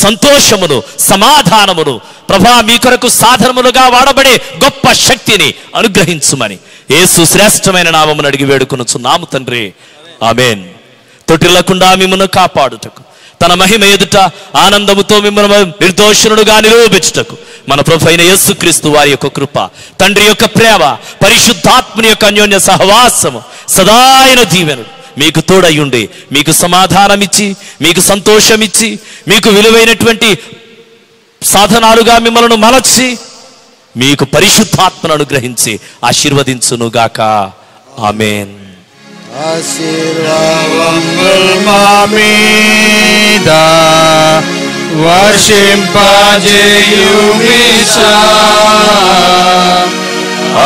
సంతోషమును, సమాధానమును ప్రభా మీ కొరకు సాధనములుగా వాడబడే గొప్ప శక్తిని అనుగ్రహించుమని యేసు శ్రేష్టమైన నామమును అడిగి వేడుకొనుచున్నాము తండ్రి, ఆమేన్. తొట్టిల్లకుండా మిమ్మల్ని కాపాడుటకు, తన మహిమ ఎదుట ఆనందముతో మిమ్మల్ని నిర్దోషునుడుగా నిరూపించుటకు మన ప్రభు అయిన యేసుక్రీస్తు వారి యొక్క కృప, తండ్రి యొక్క ప్రేమ, పరిశుద్ధాత్మని యొక్క అన్యోన్య సహవాసము, సదాయన దీవెనలు మీకు తోడయ్యుండి, మీకు సమాధానం ఇచ్చి, మీకు సంతోషం ఇచ్చి, మీకు విలువైనటువంటి సాధనాలుగా మిమ్మల్ని మలచి, మీకు పరిశుద్ధాత్మను అనుగ్రహించి ఆశీర్వదించునుగాక. ఆమేన్.
ఆశీర్వాదముల్ మా మీద వర్షింపజేయుమిషా,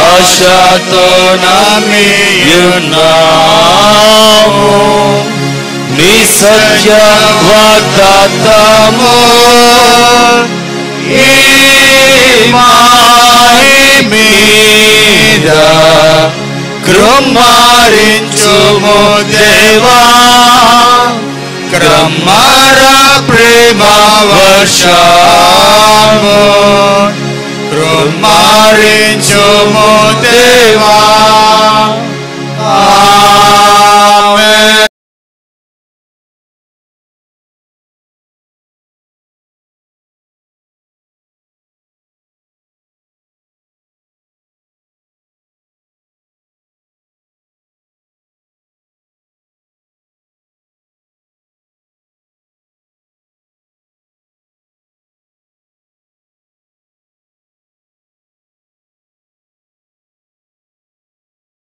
ఆశతో నమ్మియున్నాము నీ సత్య వాగ్దానము. ఈ మాయి మీద కృమ్మరించుము దేవా, క్రమర ప్రేమ వర్షము కృమ్మరించుము